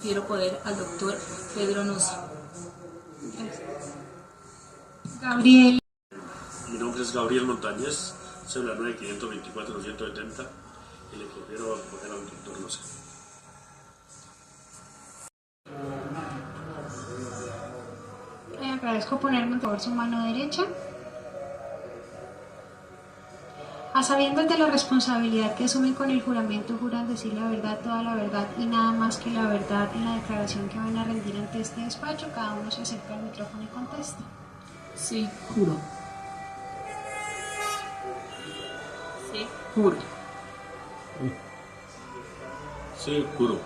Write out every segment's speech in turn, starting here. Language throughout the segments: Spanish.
confiero poder al doctor Pedro Nuzzi. Gabriel. Mi nombre es Gabriel Montañez, cédula 9-524-270 y le confiero poder al doctor Nuzzi. Le agradezco ponerme por su mano derecha. A sabiendas de la responsabilidad que asumen con el juramento, juran decir la verdad, toda la verdad y nada más que la verdad en la declaración que van a rendir ante este despacho. Cada uno se acerca al micrófono y contesta. Sí, juro. Sí. Juro. Sí, juro.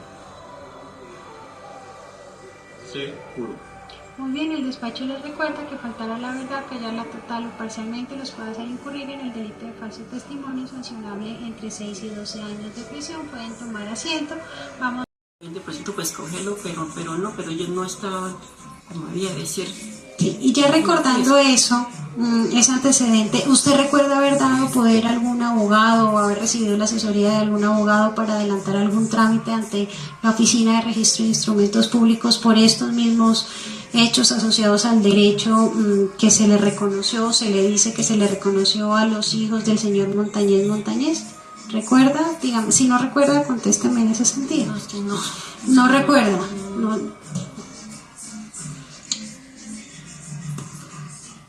Sí, juro. Muy bien, el despacho les recuerda que faltar a la verdad, callarla total o parcialmente los puede hacer incurrir en el delito de falso testimonio, sancionable entre 6 y 12 años de prisión. Pueden tomar asiento. Vamos. El depósito pues cogerlo, pero ellos no estaban, como había de decir. Sí, y ya recordando eso, ese antecedente, ¿usted recuerda haber dado poder a algún abogado o haber recibido la asesoría de algún abogado para adelantar algún trámite ante la Oficina de Registro de Instrumentos Públicos por estos mismos hechos asociados al derecho que se le reconoció, se le dice que se le reconoció a los hijos del señor Montañez? ¿Recuerda? Dígame, si no recuerda, contésteme en ese sentido. No, es que no. No recuerda. No.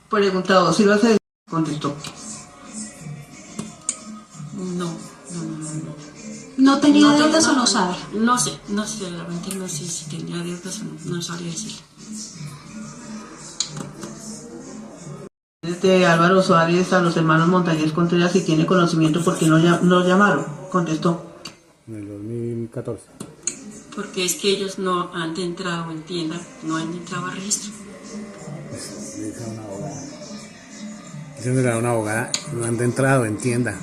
Preguntado, Silva se contestó. No. ¿No tenía deudas o no sabe? No sé, realmente no sé si tenía deudas o no sabría decirlo. Desde Álvaro Suárez a los hermanos Montañez Contreras, si tiene conocimiento, ¿por qué no llamaron? Contestó. En el 2014. Porque es que ellos no han entrado en tienda, no han entrado a registro. Dice una abogada. Diciéndole a una abogada, no han entrado en tienda.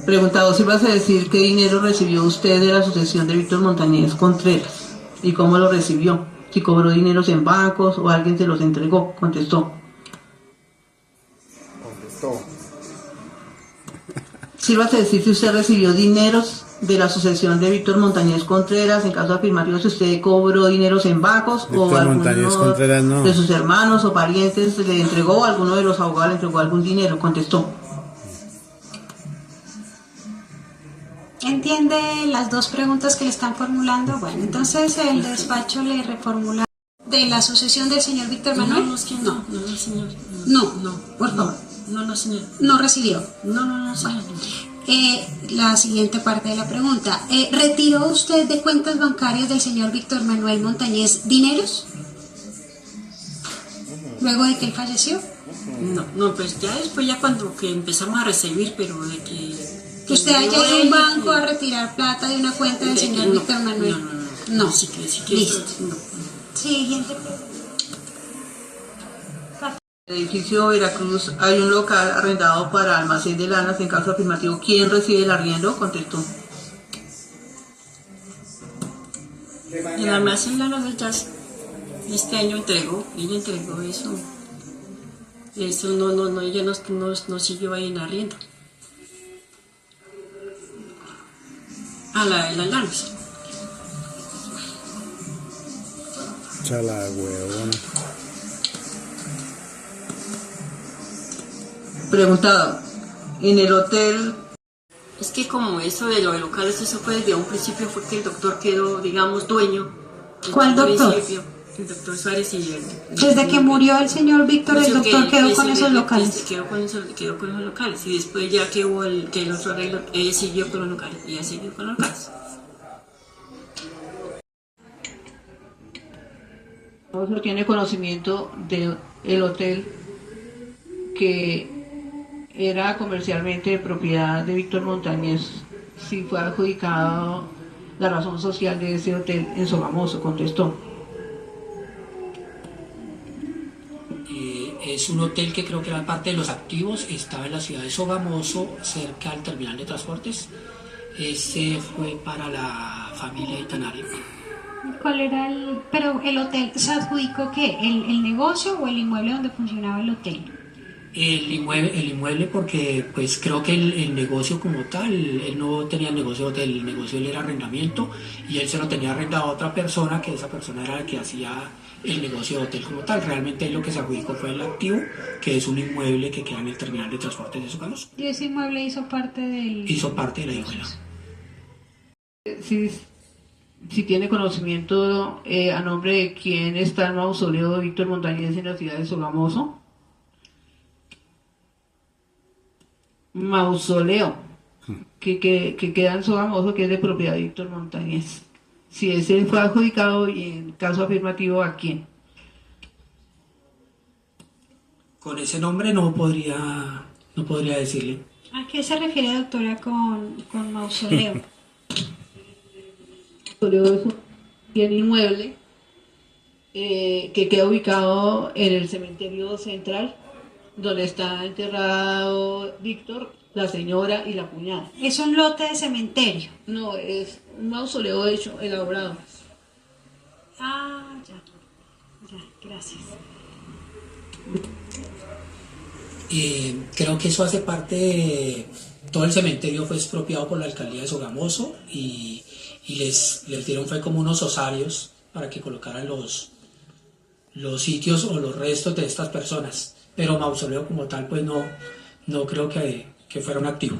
Preguntado, Silva a decir qué dinero recibió usted de la sucesión de Víctor Montañez Contreras y cómo lo recibió. Si cobró dineros en bancos o alguien se los entregó. Contestó. Silva a decir si usted recibió dineros de la sucesión de Víctor Montañez Contreras, en caso afirmativo, si usted cobró dineros en bancos o alguno de sus hermanos o parientes le entregó, o alguno de los abogados le entregó algún dinero. Contestó. ¿Entiende las dos preguntas que le están formulando? Bueno, entonces el despacho le reformula de la sucesión del señor Víctor Manuel. No, es que no, señor. No, por favor. No, señor. No recibió. No, señor. La siguiente parte de la pregunta. ¿Retiró usted de cuentas bancarias del señor Víctor Manuel Montañez dineros? Luego de que él falleció. No, pues ya después, ya cuando que empezamos a recibir, pero de que ¿usted haya ido a un banco a retirar plata de una cuenta del señor Víctor Manuel? No. Sí que Listo. no. Siguiente pregunta. En el edificio Veracruz hay un local arrendado para almacén de lanas. En caso afirmativo, ¿quién recibe el arriendo? Contestó. El almacén de las hechas este año ella entregó eso. Eso no, ella no siguió ahí en arriendo. La lanas. Chala, huevona. Preguntado, en el hotel. Es que como eso de los locales, eso fue desde un principio, fue que el doctor quedó, digamos, dueño. ¿Cuál doctor? El doctor Suárez y el... Desde que murió el señor Víctor, el doctor quedó con esos locales. Quedó con esos locales. Y después ya que hubo el otro arreglo, ella siguió con los locales. Ella siguió con los locales. ¿No tiene conocimiento del hotel que era comercialmente de propiedad de Víctor Montañez? Si fue adjudicado la razón social de ese hotel en Sogamoso. Contestó. Es un hotel que creo que era parte de los activos, estaba en la ciudad de Sogamoso, cerca al terminal de transportes. Ese fue para la familia Itanari. ¿Cuál era pero el hotel se adjudicó qué? ¿El negocio o el inmueble donde funcionaba el hotel? El inmueble porque pues creo que el negocio como tal, él no tenía negocio de hotel, el negocio él era arrendamiento y él se lo tenía arrendado a otra persona, que esa persona era la que hacía el negocio de hotel como tal. Realmente lo que se adjudicó fue el activo, que es un inmueble que queda en el terminal de transportes de Sogamoso. ¿Y ese inmueble hizo parte del...? Hizo parte de la hijuela. Si tiene conocimiento a nombre de quién está el mausoleo de Víctor Montañez en la ciudad de Sogamoso. Mausoleo que queda en Sogamoso, que es de propiedad de Víctor Montañez. Si ese fue adjudicado y en caso afirmativo, ¿a quién? Con ese nombre no podría decirle. ¿A qué se refiere, doctora, con mausoleo? Mausoleo es un bien inmueble que queda ubicado en el cementerio central, donde está enterrado Víctor, la señora y la cuñada. Es un lote de cementerio. No, es un mausoleo hecho, elaborado. Ah, ya. Ya, gracias. Creo que eso hace parte todo el cementerio fue expropiado por la alcaldía de Sogamoso y les dieron fue como unos osarios para que colocaran los sitios o los restos de estas personas, pero mausoleo como tal pues no creo que fuera un activo.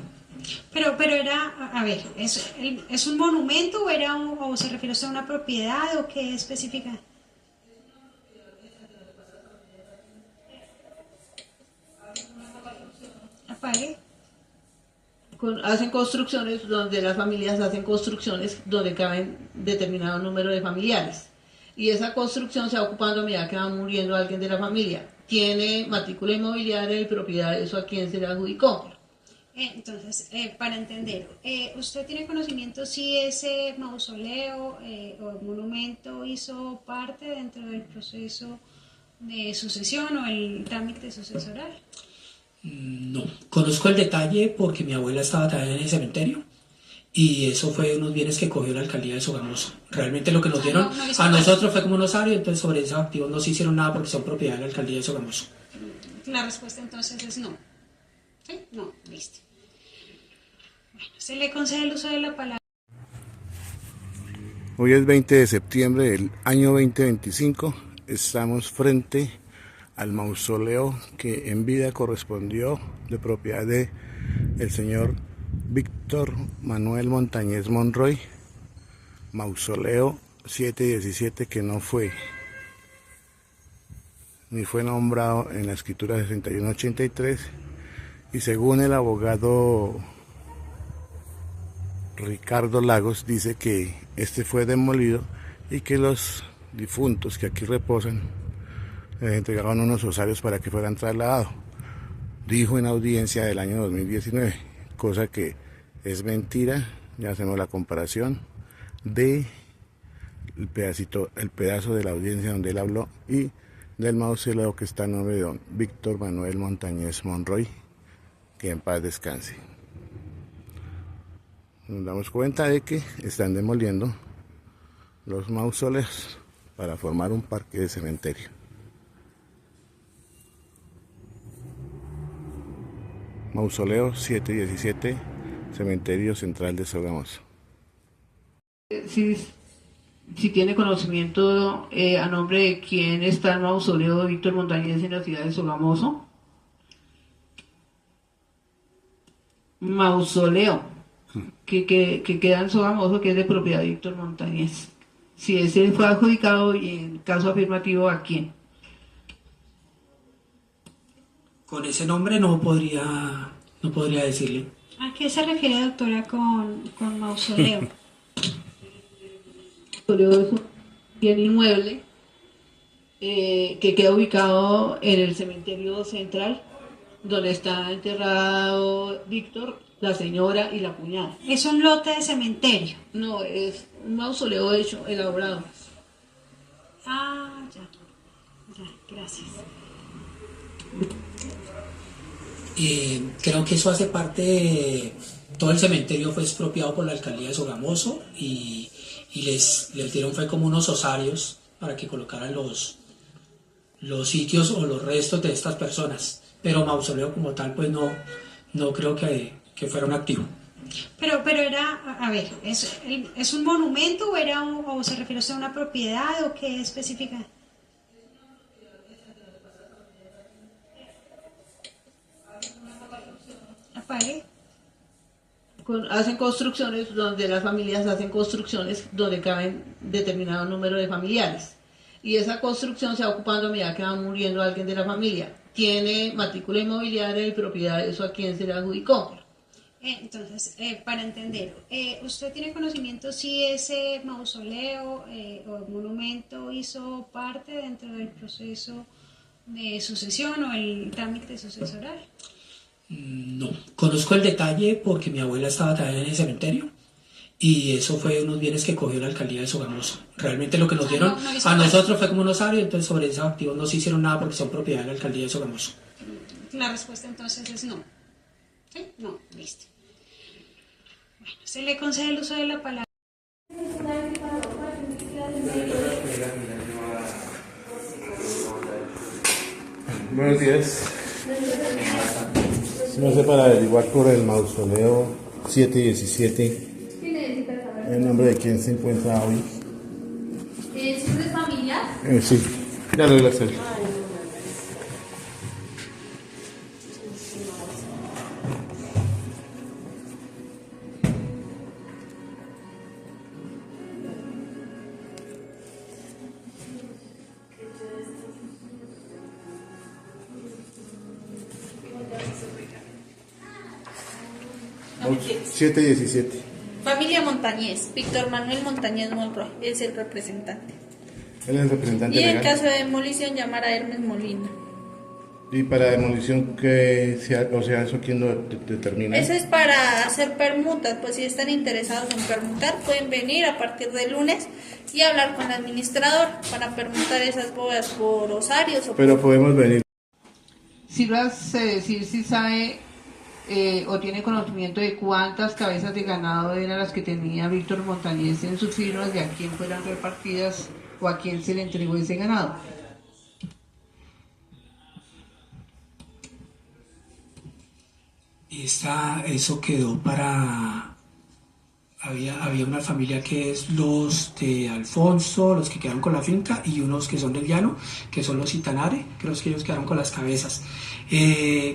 Pero era, a ver, ¿es un monumento o se refiere usted a una propiedad o qué específica? Apague. Hacen construcciones donde las familias hacen construcciones donde caben determinado número de familiares. Y esa construcción se va ocupando a medida que va muriendo alguien de la familia. Tiene matrícula inmobiliaria y propiedad, ¿eso a quién se le adjudicó? Entonces, para entender, ¿usted tiene conocimiento si ese mausoleo o monumento hizo parte dentro del proceso de sucesión o el trámite sucesoral? No, conozco el detalle porque mi abuela estaba también en el cementerio y eso fue unos bienes que cogió la alcaldía de Sogamoso. Realmente lo que nos dieron a nosotros fue como un osario, entonces sobre esos activos no se hicieron nada porque son propiedad de la alcaldía de Sogamoso. La respuesta entonces es no. ¿Sí? No, listo. Bueno, se le concede el uso de la palabra. Hoy es 20 de septiembre del año 2025. Estamos frente al mausoleo que en vida correspondió de propiedad de el señor Víctor Manuel Montañez Monroy, mausoleo 717, que no fue ni fue nombrado en la escritura 6183, y según el abogado Ricardo Lagos dice que este fue demolido y que los difuntos que aquí reposan les entregaron unos osarios para que fueran trasladados. Dijo en audiencia del año 2019, cosa que es mentira. Ya hacemos la comparación de el pedazo de la audiencia donde él habló y del mausoleo que está en nombre de don Víctor Manuel Montañez Monroy, que en paz descanse. Nos damos cuenta de que están demoliendo los mausoleos para formar un parque de cementerio. Mausoleo 717, Cementerio Central de Sogamoso. Si tiene conocimiento a nombre de quién está el mausoleo de Víctor Montañez en la ciudad de Sogamoso. Mausoleo que queda en Sogamoso, que es de propiedad de Víctor Montañez. Si ese fue adjudicado y en caso afirmativo, ¿a quién? Con ese nombre no podría decirle. ¿A qué se refiere, doctora, con mausoleo? Mausoleo es un bien inmueble que queda ubicado en el cementerio central, donde está enterrado Víctor, la señora y la cuñada. Es un lote de cementerio. No, es un mausoleo hecho, elaborado. Ah, ya. Ya, gracias. Creo que eso hace parte todo el cementerio fue expropiado por la alcaldía de Sogamoso y les dieron fue como unos osarios para que colocaran los sitios o los restos de estas personas, pero mausoleo como tal, pues no creo que fuera un activo. Pero era, a ver, ¿es un monumento o o se refiere usted a una propiedad o qué específica? Apague. Hacen construcciones donde las familias hacen construcciones donde caben determinado número de familiares. Y esa construcción se va ocupando a medida que va muriendo alguien de la familia. Tiene matrícula inmobiliaria y propiedad, ¿eso a quién se le adjudicó? Entonces, para entender, ¿usted tiene conocimiento si ese mausoleo o monumento hizo parte dentro del proceso de sucesión o el trámite sucesoral? No, conozco el detalle porque mi abuela estaba también en el cementerio y eso fue unos bienes que cogió la alcaldía de Sogamoso. Realmente lo que nos dieron no hizo a nada. nosotros fue como un osario, entonces sobre esos activos no se hicieron nada porque son propiedad de la alcaldía de Sogamoso. La respuesta entonces es no. ¿Sí? No, listo. Bueno, se le concede el uso de la palabra. Buenos días. No sé, para averiguar por el mausoleo 717, ¿el nombre de quién se encuentra hoy? ¿Es de familia? Sí, ya lo voy a hacer. No me quieres. 717. Familia Montañez. Víctor Manuel Montañez Monroy es el representante. Él es el representante Y en legal. caso de demolición, llamar a Hermes Molina. Y para demolición, o sea, ¿eso quién lo determina? Eso es para hacer permutas. Pues si están interesados en permutar, pueden venir a partir del lunes y hablar con el administrador para permutar esas bóvedas por osarios o Pero podemos venir. Si lo hace decir si sabe o tiene conocimiento de cuántas cabezas de ganado eran las que tenía Víctor Montañez en sus firmas, de a quién fueran repartidas o a quién se le entregó ese ganado. Eso quedó para... Había una familia que es los de Alfonso, los que quedaron con la finca, y unos que son del llano, que son los Itanare, que ellos quedaron con las cabezas.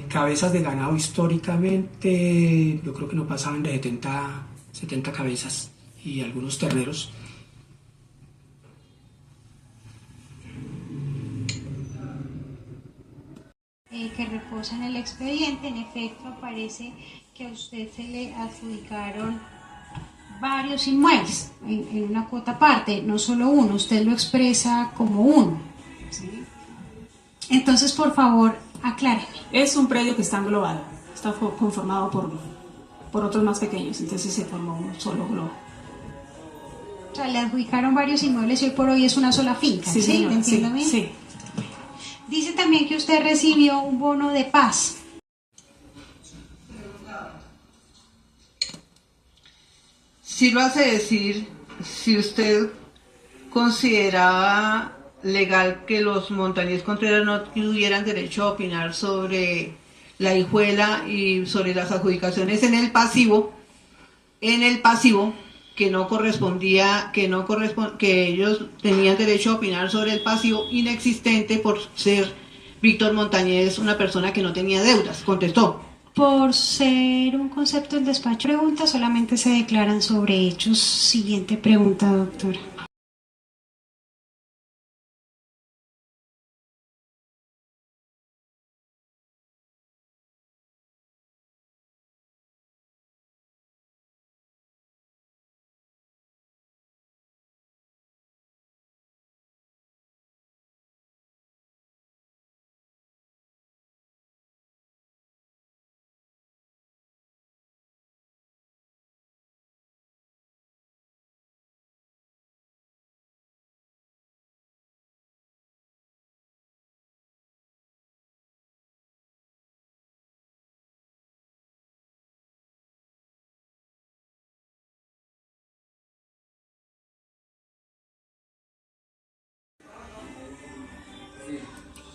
Cabezas de ganado históricamente, yo creo que no pasaban de 70 cabezas, y algunos terneros. Que reposa en el expediente, en efecto aparece que a usted se le adjudicaron varios inmuebles en una cuota aparte, no solo uno, usted lo expresa como uno. ¿Sí? Entonces, por favor, acláreme. Es un predio que está englobado, está conformado por otros más pequeños, entonces se formó un solo globo. O sea, le adjudicaron varios inmuebles y hoy por hoy es una sola finca, ¿sí? señora, ¿Me entiendo bien? sí. Dice también que usted recibió un bono de paz. Si lo hace decir, si usted consideraba legal que los Montañez Contreras no tuvieran derecho a opinar sobre la hijuela y sobre las adjudicaciones en el pasivo, que no correspondía, que ellos tenían derecho a opinar sobre el pasivo inexistente por ser Víctor Montañez una persona que no tenía deudas, contestó. Por ser un concepto del despacho de preguntas, solamente se declaran sobre hechos. Siguiente pregunta, doctora.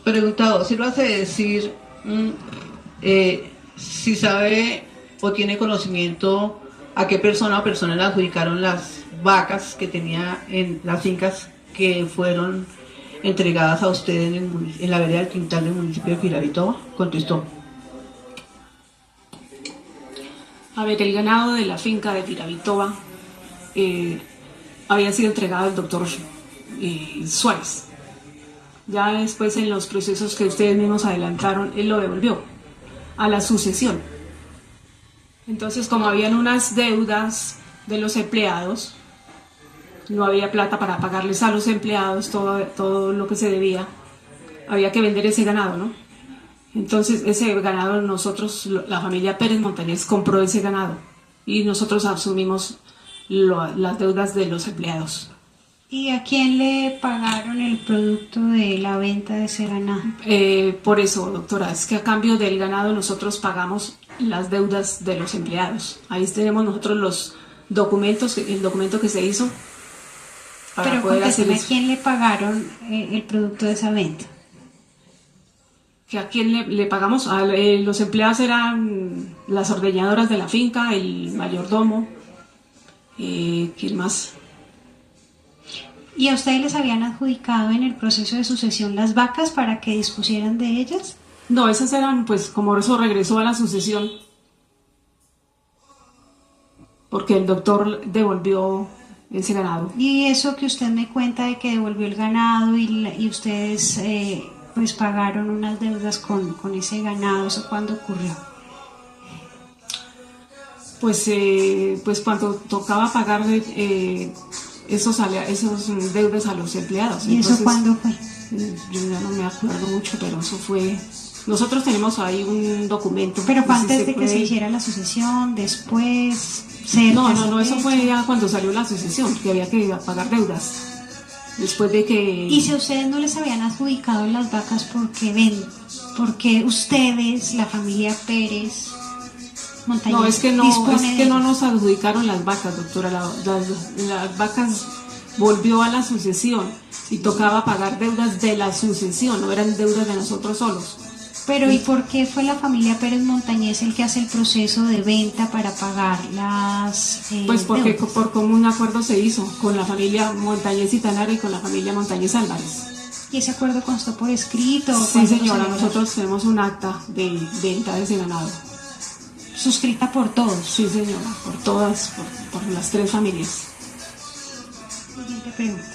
Preguntado, si lo hace decir Si sabe o tiene conocimiento a qué persona o personas le adjudicaron las vacas que tenía en las fincas que fueron entregadas a usted en la vereda del Quintal del municipio de Firavitoa, contestó. A ver, el ganado de la finca de Firavitoa había sido entregado al doctor Suárez. Ya después, en los procesos que ustedes mismos adelantaron, él lo devolvió a la sucesión. Entonces, como habían unas deudas de los empleados, no había plata para pagarles a los empleados todo lo que se debía, había que vender ese ganado, ¿no? Entonces, ese ganado nosotros, la familia Pérez Montañez, compró ese ganado y nosotros asumimos las deudas de los empleados. ¿Y a quién le pagaron el producto de la venta de ese ganado? Por eso, doctora, es que a cambio del ganado nosotros pagamos las deudas de los empleados. Ahí tenemos nosotros los documentos, el documento que se hizo para Pero poder hacer eso. ¿a quién le pagaron el producto de esa venta? ¿Que a quién le pagamos? Los empleados eran las ordeñadoras de la finca, el mayordomo, ¿quién más? ¿Y a ustedes les habían adjudicado en el proceso de sucesión las vacas para que dispusieran de ellas? No, esas eran, pues, como eso regresó a la sucesión, porque el doctor devolvió ese ganado. Y eso que usted me cuenta de que devolvió el ganado y ustedes pues pagaron unas deudas con ese ganado, ¿eso cuándo ocurrió? Pues cuando tocaba pagar esos deudas a los empleados. ¿Y entonces, eso cuándo fue? Yo ya no me acuerdo mucho, pero eso fue... Nosotros tenemos ahí un documento. ¿Pero fue si antes de que se puede- hiciera la sucesión, después, cerca? No, eso fue ya cuando salió la sucesión, que había que pagar deudas. Después de que... ¿Y si a ustedes no les habían adjudicado las vacas porque ustedes, la familia Pérez Montañez, No, es que dispone de no ellas? nos adjudicaron las vacas, doctora. Las vacas volvió a la sucesión y tocaba pagar deudas de la sucesión, no eran deudas de nosotros solos. Pero ¿y por qué fue la familia Pérez Montañez el que hace el proceso de venta para pagar las Pues porque deudas? por común acuerdo se hizo con la familia Montañez y Tanara y con la familia Montañez Álvarez. ¿Y ese acuerdo constó por escrito? Sí, ¿Cuándo lo señora, celebraron? nosotros tenemos un acta de venta de ese ganado. Suscrita por todos. Sí, señora, por todas, por las tres familias. Siguiente pregunta.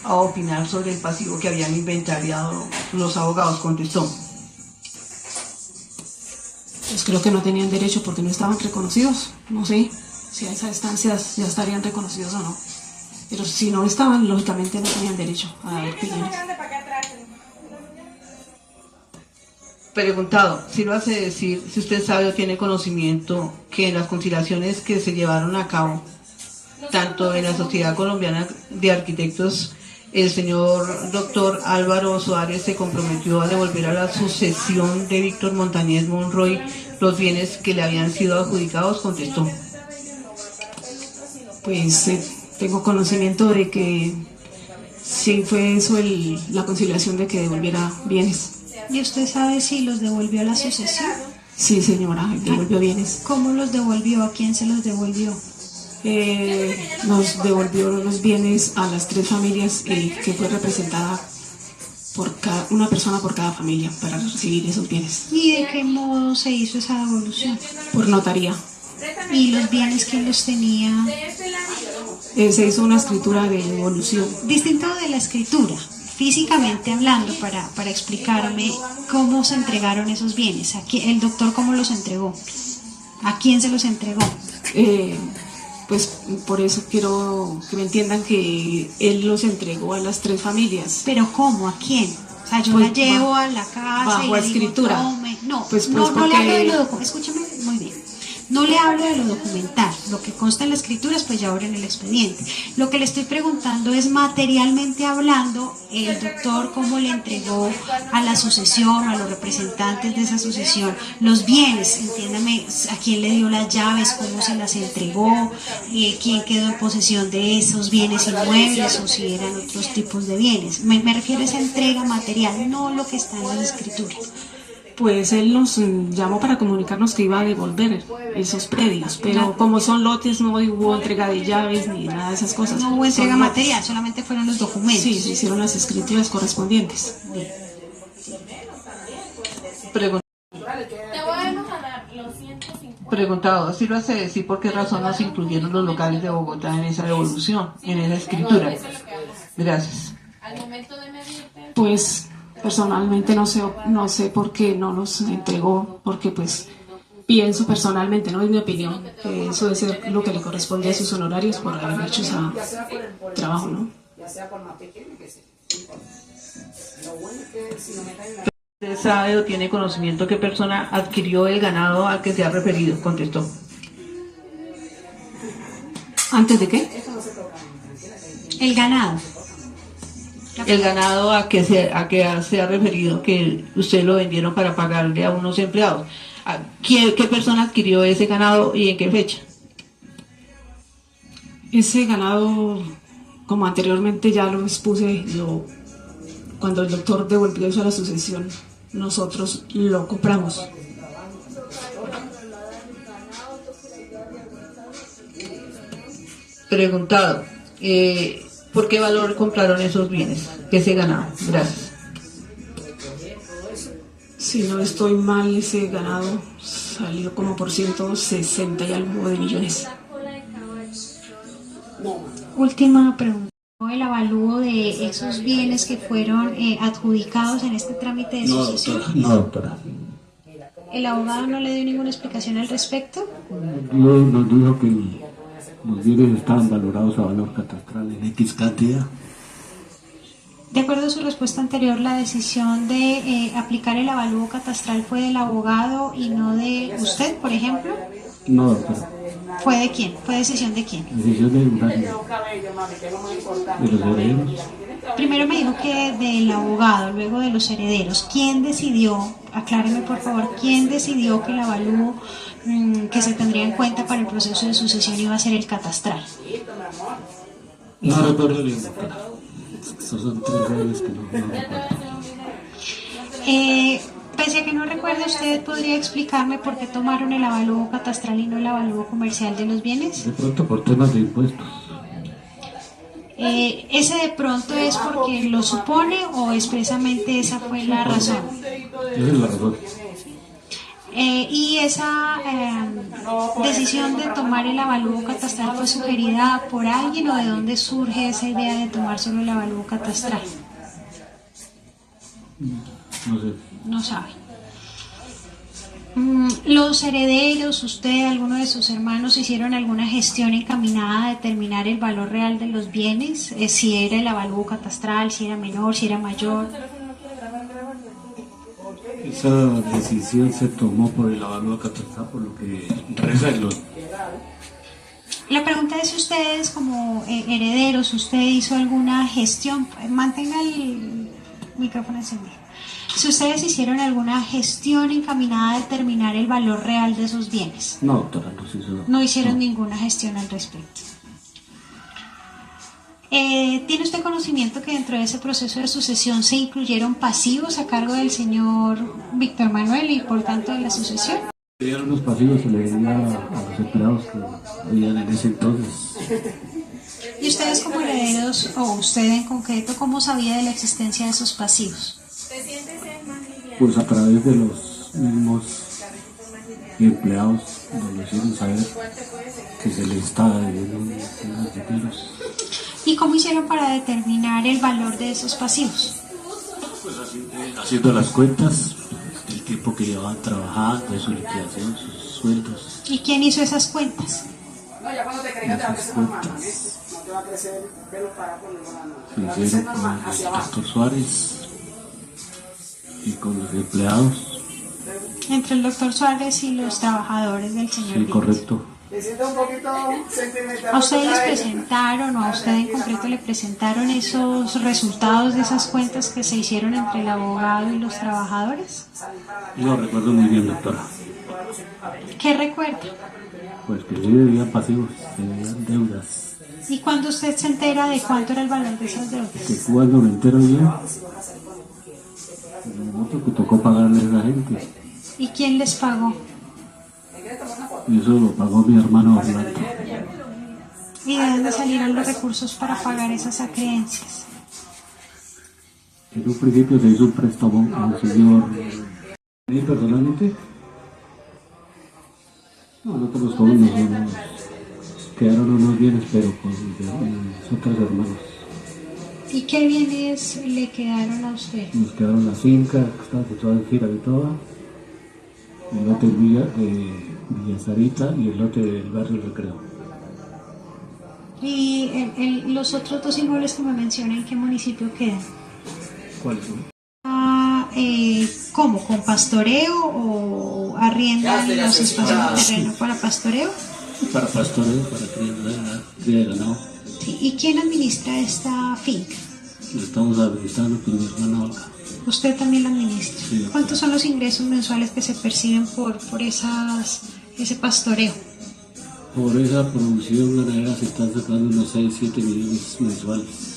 A opinar sobre el pasivo que habían inventariado los abogados, contestó. Pues creo que no tenían derecho porque no estaban reconocidos. No sé si a esas instancias ya estarían reconocidos o no. Pero si no estaban, lógicamente no tenían derecho a dar opiniones. Preguntado, si lo hace decir, si usted sabe o tiene conocimiento que en las conciliaciones que se llevaron a cabo, tanto en la Sociedad Colombiana de Arquitectos, el señor doctor Álvaro Suárez se comprometió a devolver a la sucesión de Víctor Montañez Monroy los bienes que le habían sido adjudicados, contestó. Pues tengo conocimiento de que sí fue eso la conciliación de que devolviera bienes. ¿Y usted sabe si los devolvió a la sucesión? Sí, señora, devolvió bienes. ¿Cómo los devolvió? ¿A quién se los devolvió? Nos devolvió los bienes a las tres familias que fue representada por una persona por cada familia para recibir esos bienes. ¿Y de qué modo se hizo esa devolución? Por notaría. ¿Y los bienes quién los tenía? Se hizo una escritura de devolución. Distinto de la escritura, físicamente hablando, para explicarme cómo se entregaron esos bienes. El doctor cómo los entregó. ¿A quién se los entregó? Pues por eso quiero que me entiendan que él los entregó a las tres familias. ¿Pero cómo? ¿A quién? O sea, yo Pues la llevo a la casa bajo y le digo, escritura. tome. No, Pues no le porque- hablo de los documentos. Escúchame muy bien. No le hablo de lo documental, lo que consta en la escritura, pues ya ahora en el expediente. Lo que le estoy preguntando es, materialmente hablando, el doctor cómo le entregó a la sucesión, a los representantes de esa sucesión, los bienes, entiéndame, a quién le dio las llaves, cómo se las entregó, quién quedó en posesión de esos bienes inmuebles o si eran otros tipos de bienes. Me refiero a esa entrega material, no lo que está en las escrituras. Pues él nos llamó para comunicarnos que iba a devolver esos predios, pero como son lotes no hubo entrega de llaves ni nada de esas cosas. No hubo entrega material, solamente fueron los documentos. Sí, se hicieron las escrituras correspondientes. Preguntado, así lo hace decir por qué razón no se incluyeron los locales de Bogotá en esa devolución, en esa escritura. Gracias. Pues personalmente no sé por qué no los entregó, porque pues pienso personalmente, no es mi opinión, que eso debe ser lo que le corresponde a sus honorarios por haber hecho ese trabajo, ¿no? ¿Usted sabe o tiene conocimiento qué persona adquirió el ganado al que se ha referido? Contestó. ¿Antes de qué? El ganado. El ganado a que se ha referido, que usted lo vendieron para pagarle a unos empleados. ¿Qué persona adquirió ese ganado y en qué fecha? Ese ganado, como anteriormente ya lo expuse, cuando el doctor devolvió eso a la sucesión, nosotros lo compramos. Preguntado, ¿por qué valor compraron esos bienes, ese ganado? Gracias. Si no estoy mal, ese ganado salió como por 160 y algo de millones. Última pregunta. ¿El avalúo de esos bienes que fueron adjudicados en este trámite de sucesión? No, doctora. ¿El abogado no le dio ninguna explicación al respecto? Nos dijo que los bienes estaban valorados a valor catastral en X cantidad. De acuerdo a su respuesta anterior, la decisión de aplicar el avalúo catastral fue del abogado y no de usted, por ejemplo. No, doctora. ¿Fue de quién? ¿Fue decisión de quién? Decisión de los herederos. Primero me dijo que del abogado, luego de los herederos. ¿Quién decidió, acláreme por favor, quién decidió que el avalúo que se tendría en cuenta para el proceso de sucesión iba a ser el catastral? No recuerdo bien, doctora. Estos son 3 años que no recuerdo. Pese a que no recuerde, ¿usted podría explicarme por qué tomaron el avalúo catastral y no el avalúo comercial de los bienes? De pronto por temas de impuestos. ¿Ese de pronto es porque lo supone o expresamente esa fue la razón? Esa es la razón. ¿Y esa decisión de tomar el avalúo catastral fue sugerida por alguien o de dónde surge esa idea de tomar solo el avalúo catastral? No sé. No sabe. ¿Los herederos, usted, alguno de sus hermanos hicieron alguna gestión encaminada a determinar el valor real de los bienes? Si era el avalúo catastral, si era menor, si era mayor. Esa decisión se tomó por el avalúo catastral, por lo que reza el los. La pregunta es si ustedes como herederos, ¿usted hizo alguna gestión? Mantenga el micrófono encendido. Si ustedes hicieron alguna gestión encaminada a determinar el valor real de esos bienes. No, doctora, no se hizo. No hicieron ninguna gestión al respecto. ¿Tiene usted conocimiento que dentro de ese proceso de sucesión se incluyeron pasivos a cargo del señor Víctor Manuel y por tanto de la sucesión? Eran unos pasivos que le debía a los empleados que vivían en ese entonces. ¿Y ustedes como herederos, o usted en concreto, cómo sabía de la existencia de esos pasivos? Pues a través de los mismos empleados nos hicieron saber que se les estaba debiendo unos dineros. ¿Y cómo hicieron para determinar el valor de esos pasivos? Pues haciendo las cuentas, el tiempo que llevaban trabajando, de su liquidación, sus sueldos. ¿Y quién hizo esas cuentas? Esas cuentas se hicieron con el doctor Suárez y con los empleados Entre el doctor Suárez y los trabajadores del señor Sí, Vilas. correcto. ¿A ustedes les presentaron o a usted en concreto le presentaron esos resultados de esas cuentas que se hicieron entre el abogado y los trabajadores? Yo recuerdo muy bien, doctora. ¿Qué recuerda? Pues que sí debían pasivos, debían deudas. ¿Y cuándo usted se entera de cuánto era el valor de esas deudas? Que cuando me entero yo, en el momento que tocó pagarle a esa gente, ¿Y quién les pagó? y eso lo pagó mi hermano Orlando. ¿Y de dónde salieron los recursos para pagar esas acreencias? En un principio se hizo un préstamo a un señor. ¿A mí personalmente? No, nosotros todos nos quedaron unos bienes, pero con mis otros hermanos. ¿Y qué bienes le quedaron a usted? Nos quedaron la finca, que estaba situada en Girarditoa, el lote de Villa Sarita y el lote del barrio Recreo. ¿Y los otros dos inmuebles que me menciona, en qué municipio quedan? ¿Cuáles son? ¿Cómo? ¿Con pastoreo o arriendan los espacios de terreno para pastoreo? Para pastoreo, para cría de ganado. Sí. ¿Y quién administra esta finca? Lo estamos administrando con mi hermana Olga. ¿Usted también la administra? Sí. ¿Cuántos son los ingresos mensuales que se perciben por ese pastoreo? Por esa producción ganadera se están sacando unos 6-7 millones mensuales.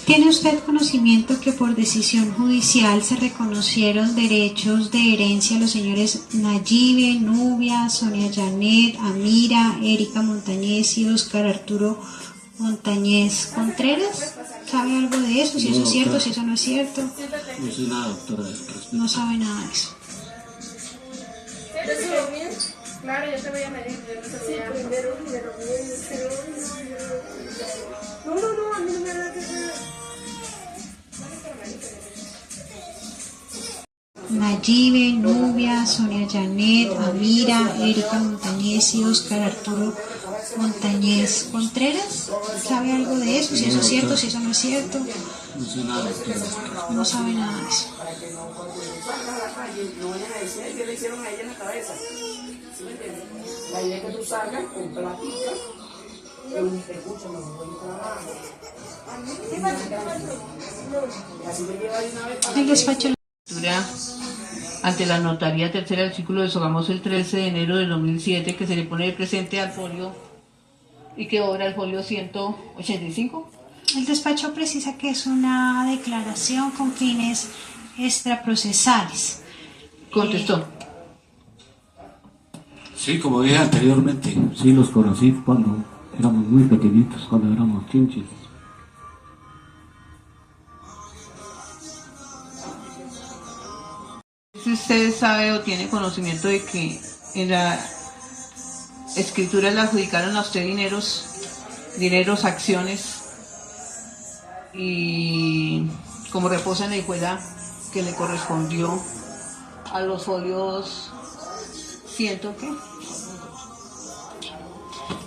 ¿Tiene usted conocimiento que por decisión judicial se reconocieron derechos de herencia a los señores Nayibe, Nubia, Sonia Janet, Amira, Erika Montañez y Oscar Arturo Montañez Contreras? ¿Sabe algo de eso? Si eso es cierto, si eso no es cierto. No sé nada, doctora, de respecto. No sabe nada de eso. Claro, yo te voy a medir. Sí, primero. No, a mí no me da que Nayibe, Nubia, Sonia Janet, Amira, Erika Montañez y Oscar Arturo Montañez Contreras. ¿Sabe algo de eso? Si eso es cierto, si eso no es cierto. No sé nada, doctora, de respecto. No sabe nada de eso. No vayan a decir que le hicieron a ella en la cabeza. ¿Sí me entiendes? La idea es que tú salgas con platica, escúchame, así te lleva de una vez para El despacho. Ante la notaría tercera del círculo de Sogamoso el 13 de enero de 2007, que se le pone de presente al folio y que obra el folio 185. El despacho precisa que es una declaración con fines extraprocesales. Contestó. Sí, como dije anteriormente, sí los conocí cuando éramos muy pequeñitos, cuando éramos chinches. Si usted sabe o tiene conocimiento de que en la escritura le adjudicaron a usted dineros, acciones, y como reposa en la hijuela que le correspondió a los folios ¿qué?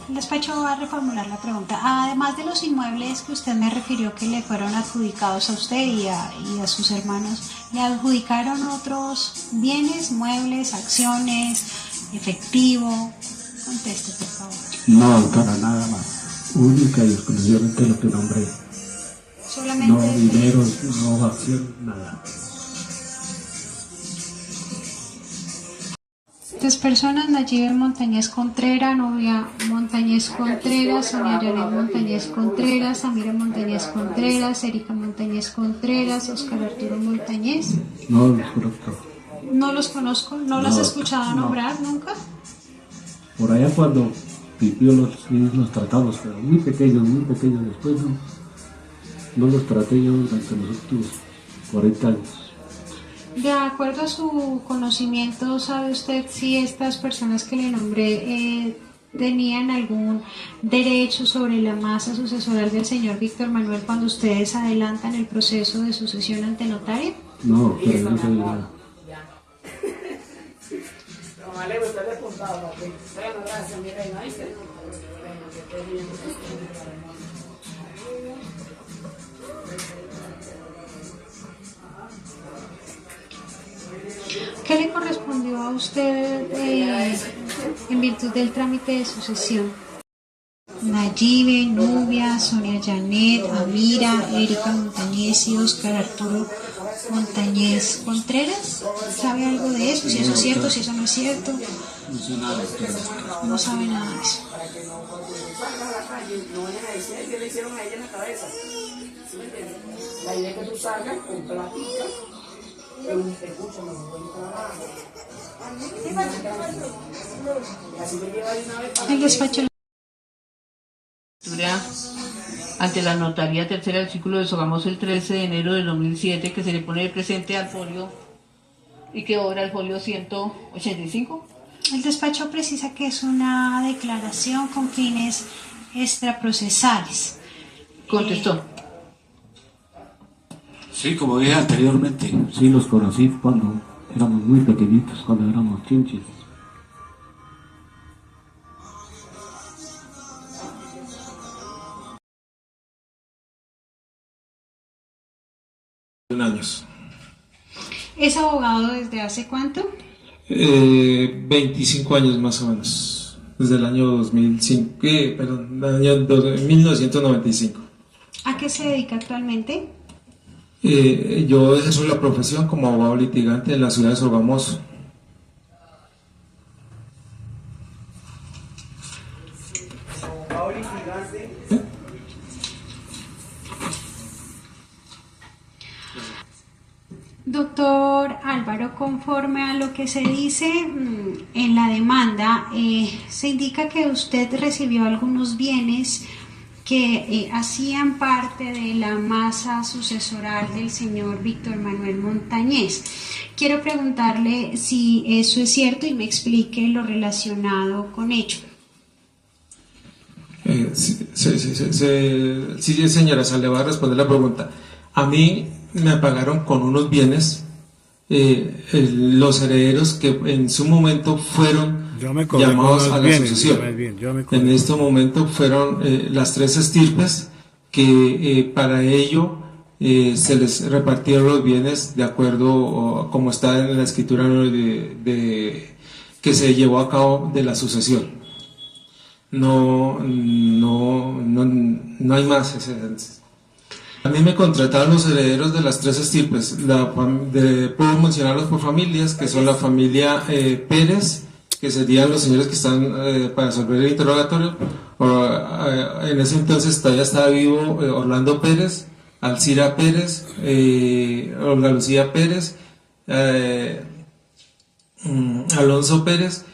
El despacho va a reformular la pregunta. Además de los inmuebles que usted me refirió que le fueron adjudicados a usted y a sus hermanos, ¿le adjudicaron otros bienes, muebles, acciones, efectivo? Conteste, por favor. No, doctora, nada más. Única y exclusivamente lo que nombré. Solamente No dineros, no acción, nada. Tres personas: Nayibe Montañez Contreras, Nubia Montañez Contreras, Sonia Janet Montañez Contreras, Amira Montañez Contreras, Erika Montañez Contreras, Oscar Arturo Montañez. No los conozco. No los conozco, no los he escuchado nombrar nunca. Por allá cuando pipió los tratamos, pero muy pequeños, después no los traté yo durante los últimos 40 años. De acuerdo a su conocimiento, ¿sabe usted si estas personas que le nombré tenían algún derecho sobre la masa sucesoral del señor Víctor Manuel cuando ustedes adelantan el proceso de sucesión ante notario? No, pero yo no sabía nada. Vale, usted le apuntado, papi. Bueno, gracias, mi reina, ¿viste? Bueno, que esté bien. ¿Qué le correspondió a usted en virtud del trámite de sucesión? Nayibe, Nubia, Sonia Janet, Amira, Erika Montañez y Óscar Arturo Montañez Contreras. ¿Sabe algo de eso? Si eso es cierto, si eso no es cierto. No sé nada de todo. No sabe nada de eso. Para que no, cuando salgas a la calle, no vayan a decir que le hicieron a ella en la cabeza. ¿Sí me entiendes? La idea es que tú salgas con platica, escúchame, así te lleva de una vez para El despacho. Ante la Notaría Tercera del Círculo de Sogamoso el 13 de enero del 2007, que se le pone de presente al folio y que obra el folio 185. El despacho precisa que es una declaración con fines extraprocesales. Contestó. Sí, como dije anteriormente, sí los conocí cuando éramos muy pequeñitos, cuando éramos chinches. Años. ¿Es abogado desde hace cuánto? 25 años más o menos, desde el año 2005, perdón, del año 1995. ¿A qué se dedica actualmente? Yo ejerzo la profesión como abogado litigante en la ciudad de Sogamoso. Doctor Álvaro, conforme a lo que se dice en la demanda, se indica que usted recibió algunos bienes que hacían parte de la masa sucesoral del señor Víctor Manuel Montañez. Quiero preguntarle si eso es cierto y me explique lo relacionado con ello. Sí, señora, le voy a responder la pregunta. A mí me pagaron con unos bienes los herederos que en su momento fueron llamados a la sucesión. En este momento fueron las tres estirpes que para ello se les repartieron los bienes de acuerdo como está en la escritura que se llevó a cabo de la sucesión. No hay más excedentes. A mí me contrataron los herederos de las tres estirpes. Puedo mencionarlos por familias, que son la familia Pérez, que serían los señores que están para resolver el interrogatorio. En ese entonces todavía estaba vivo Orlando Pérez, Alcira Pérez, Olga Lucía Pérez, Alonso Pérez,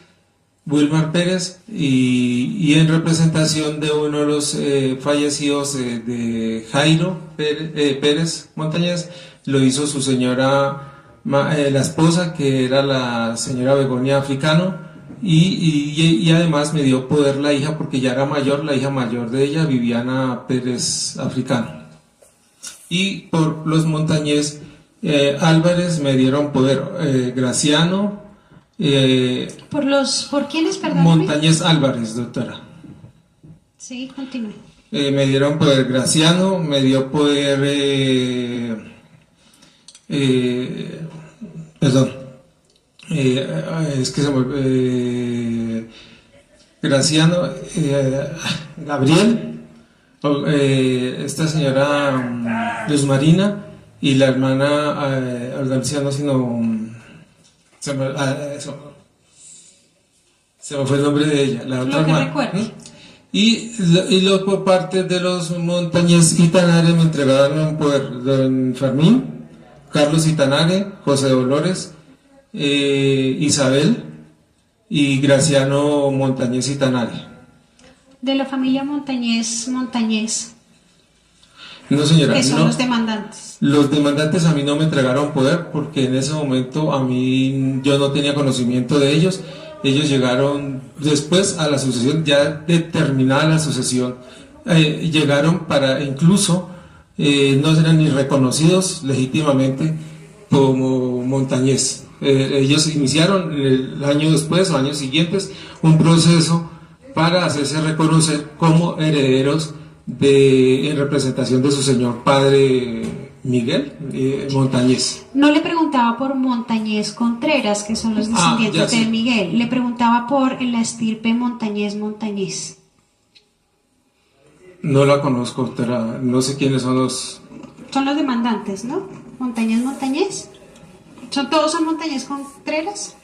Wilmar Pérez y en representación de uno de los fallecidos de Jairo Pérez Montañez, lo hizo su señora, la esposa, que era la señora Begonia Africano, y además me dio poder la hija, porque ya era mayor, la hija mayor de ella, Viviana Pérez Africano. Y por los Montañez Álvarez me dieron poder Graciano. ¿Por quiénes, perdón? Montañez Álvarez, doctora. Sí, continúe. Me dieron poder Graciano, me dio poder es que se me Graciano, Gabriel, esta señora Luz Marina y la hermana Graciano, sino se me fue el nombre de ella, la otra hermana. Y luego por parte de los Montañez Itanare me entregaron por don Fermín, Carlos Itanare, José Dolores, Isabel y Graciano Montañez Itanare. De la familia Montañez. No, señora. Que son los demandantes. Los demandantes a mí no me entregaron poder porque en ese momento yo no tenía conocimiento de ellos. ellos llegaron después a la sucesión, ya determinada la sucesión, llegaron para incluso no eran ni reconocidos legítimamente como Montañés. Ellos iniciaron el año después o años siguientes un proceso para hacerse reconocer como herederos en representación de su señor padre Miguel Montañés. No le preguntaba por Montañés Contreras, que son los descendientes sí. de Miguel, le preguntaba por la estirpe Montañés. No la conozco, pero no sé quiénes son los... Son los demandantes, ¿no? Montañés. ¿Todos son Montañés Contreras?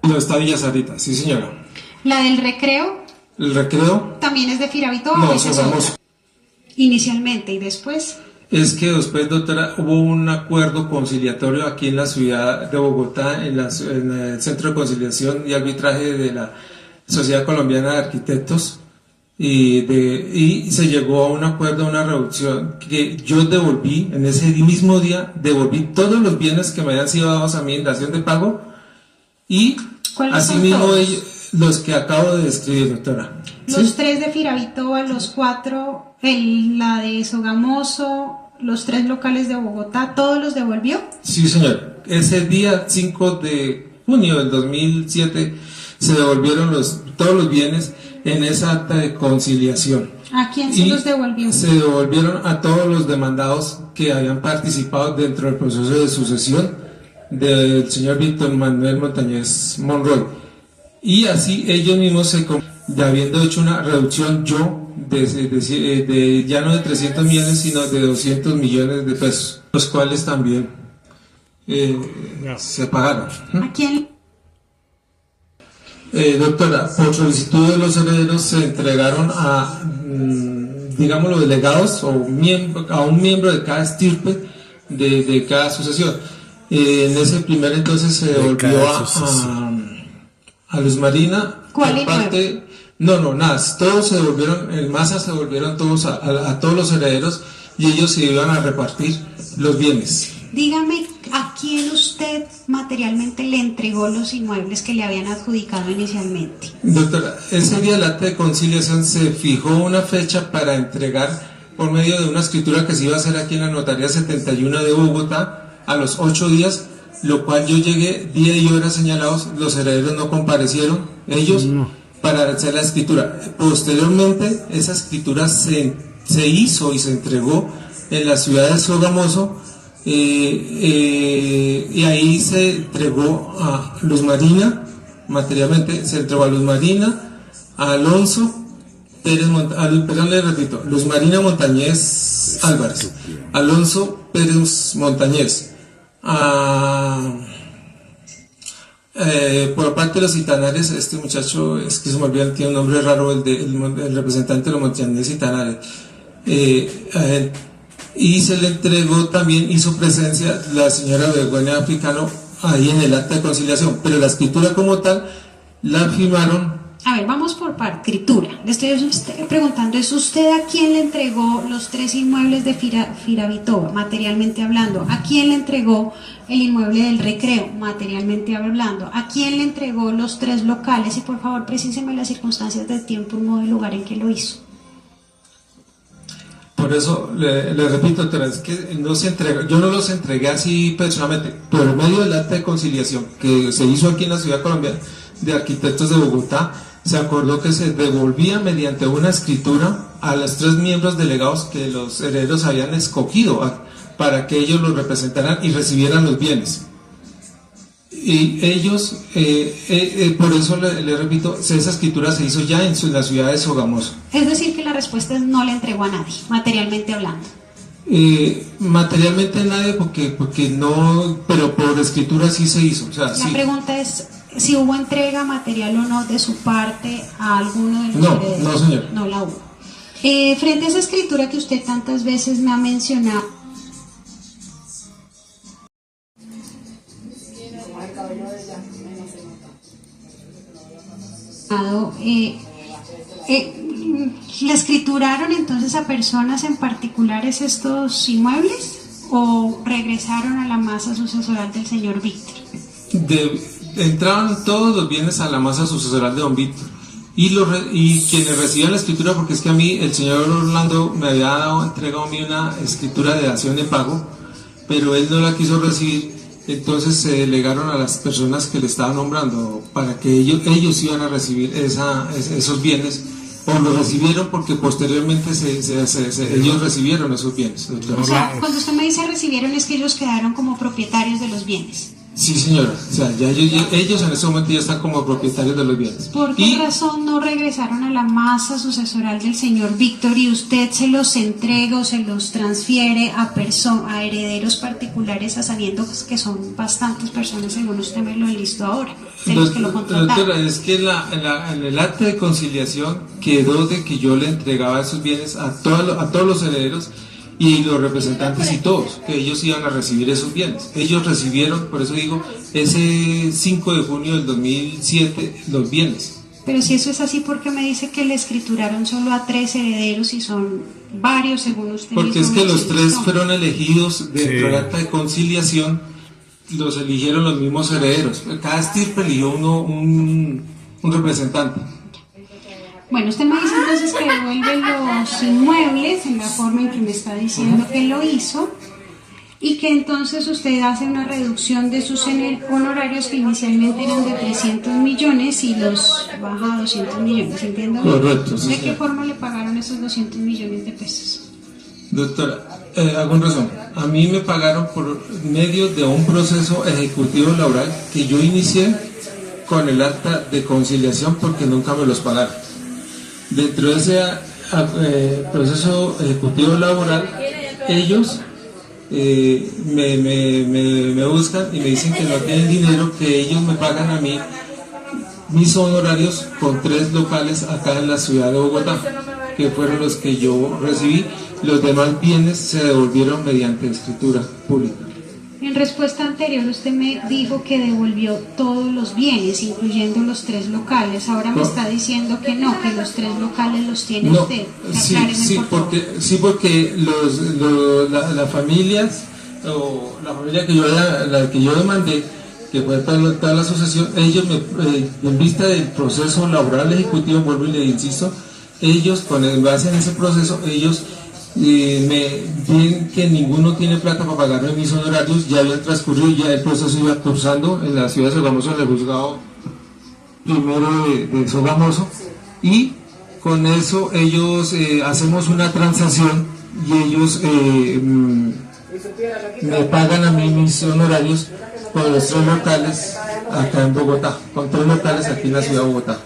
No, está Villa Sarita, sí señora. ¿La del Recreo ¿El Recreo? también es de Firavito? No, ¿o esa es otra? Sogamoso. Inicialmente, y después... Es que después, doctora, hubo un acuerdo conciliatorio aquí en la ciudad de Bogotá, en el Centro de Conciliación y Arbitraje de la Sociedad Colombiana de Arquitectos, y se llegó a un acuerdo, a una reducción, que yo devolví, en ese mismo día, devolví todos los bienes que me habían sido dados a mí en dación de pago, y asimismo los que acabo de describir, doctora. Los 3 de Firavito, los 4, la de Sogamoso, los 3 locales de Bogotá, ¿todos los devolvió? Sí, señor. Ese día 5 de junio del 2007 se devolvieron todos los bienes en esa acta de conciliación. ¿A quién se los devolvió? Se devolvieron a todos los demandados que habían participado dentro del proceso de sucesión del señor Víctor Manuel Montañés Monroy. Y así ellos mismos ya habiendo hecho una reducción de ya no de 300 millones sino de 200 millones de pesos, los cuales también se pagaron. ¿A quién? Doctora, por solicitud de los herederos se entregaron a, digamos, los delegados o a un miembro de cada estirpe de cada sucesión. En ese primer entonces se devolvió a Luz Marina. ¿Cuál parte? No, nada, todos se devolvieron, en masa se devolvieron todos a todos los herederos y ellos se iban a repartir los bienes. Dígame, ¿a quién usted materialmente le entregó los inmuebles que le habían adjudicado inicialmente? Doctora, ese día del acta de conciliación se fijó una fecha para entregar por medio de una escritura que se iba a hacer aquí en la Notaría 71 de Bogotá a los 8 días, lo cual yo llegué día y hora señalados, los herederos no comparecieron, ellos para hacer la escritura. Posteriormente, esa escritura se hizo y se entregó en la ciudad de Sogamoso, y ahí se entregó a Luz Marina, materialmente se entregó a Luz Marina, a Alonso Pérez, perdón, le repito, Luz Marina Montañés Álvarez, Alonso Pérez Montañés, por parte de los Itanares, este muchacho, es que se me olvidó, tiene un nombre raro, el representante de los Montañés Itanares, y se le entregó también, hizo presencia la señora Begoña Africano ahí en el acta de conciliación, pero la escritura como tal la firmaron. A ver, vamos por escritura. Le estoy preguntando, ¿es usted a quién le entregó los 3 inmuebles de Firavitoa, materialmente hablando? ¿A quién le entregó el inmueble del Recreo, materialmente hablando? ¿A quién le entregó los 3 locales? Y por favor, precíseme las circunstancias del tiempo, modo y lugar en que lo hizo. Por eso le repito otra vez que no se entrega, yo no los entregué así personalmente, por medio del acta de conciliación que se hizo aquí en la Ciudad Colombiana de Arquitectos de Bogotá. Se acordó que se devolvía mediante una escritura a los 3 miembros delegados que los herederos habían escogido para que ellos los representaran y recibieran los bienes. Y ellos, por eso le repito, esa escritura se hizo ya en la ciudad de Sogamoso. Es decir, que la respuesta es no le entregó a nadie, materialmente hablando. Materialmente nadie, porque no, pero por escritura sí se hizo. O sea, la sí. pregunta es si hubo entrega material o no de su parte a alguno de los herederos. No, señor. No la hubo. Frente a esa escritura que usted tantas veces me ha mencionado, ¿le escrituraron entonces a personas en particulares estos inmuebles o regresaron a la masa sucesoral del señor Víctor? Entraron todos los bienes a la masa sucesoral de don Víctor y quienes recibían la escritura, porque es que a mí el señor Orlando me había entregado a mí una escritura de dación de pago, pero él no la quiso recibir. Entonces se delegaron a las personas que le estaban nombrando para que ellos iban a recibir esos bienes, o lo recibieron porque posteriormente ellos recibieron esos bienes. O sea, cuando usted me dice recibieron, es que ellos quedaron como propietarios de los bienes. Sí, señora, o sea, ya ellos en ese momento ya están como propietarios de los bienes. ¿Por qué razón no regresaron a la masa sucesoral del señor Víctor y usted se los entrega o se los transfiere a herederos particulares, sabiendo que son bastantes personas, según usted me lo enlistó ahora, de los que lo contrataron? Doctora, es que en el acta de conciliación quedó de que yo le entregaba esos bienes a todos los herederos y los representantes y todos, que ellos iban a recibir esos bienes. Ellos recibieron, por eso digo, ese 5 de junio del 2007 los bienes. Pero si eso es así, ¿por qué me dice que le escrituraron solo a 3 herederos y son varios según usted? Porque es que los 3 fueron elegidos dentro del acta de conciliación, los eligieron los mismos herederos. Cada estirpe eligió un representante. Bueno, usted me dice entonces que devuelve los inmuebles en la forma en que me está diciendo que lo hizo y que entonces usted hace una reducción de sus honorarios que inicialmente eran de 300 millones y los baja a 200 millones, ¿entiendo? Correcto. Sí, ¿de qué forma le pagaron esos 200 millones de pesos? Doctora, hago un resumen. A mí me pagaron por medio de un proceso ejecutivo laboral que yo inicié con el acta de conciliación porque nunca me los pagaron. Dentro de ese proceso ejecutivo laboral, ellos me buscan y me dicen que no tienen dinero, que ellos me pagan a mí mis honorarios con 3 locales acá en la ciudad de Bogotá, que fueron los que yo recibí. Los demás bienes se devolvieron mediante escritura pública. En respuesta anterior usted me dijo que devolvió todos los bienes, incluyendo los 3 locales. Ahora me está diciendo que no, que los 3 locales los tiene usted. Porque las familias, o la familia que yo demandé, que fue toda la asociación, ellos en vista del proceso laboral ejecutivo, vuelvo y le insisto, ellos con base en ese proceso, ellos me ven que ninguno tiene plata para pagarme mis honorarios. Ya habían transcurrido, ya el proceso iba cursando en la ciudad de Sogamoso, en el juzgado primero de Sogamoso, y con eso ellos hacemos una transacción y ellos me pagan a mí mis honorarios con los 3 locales acá en Bogotá, con 3 locales aquí en la ciudad de Bogotá.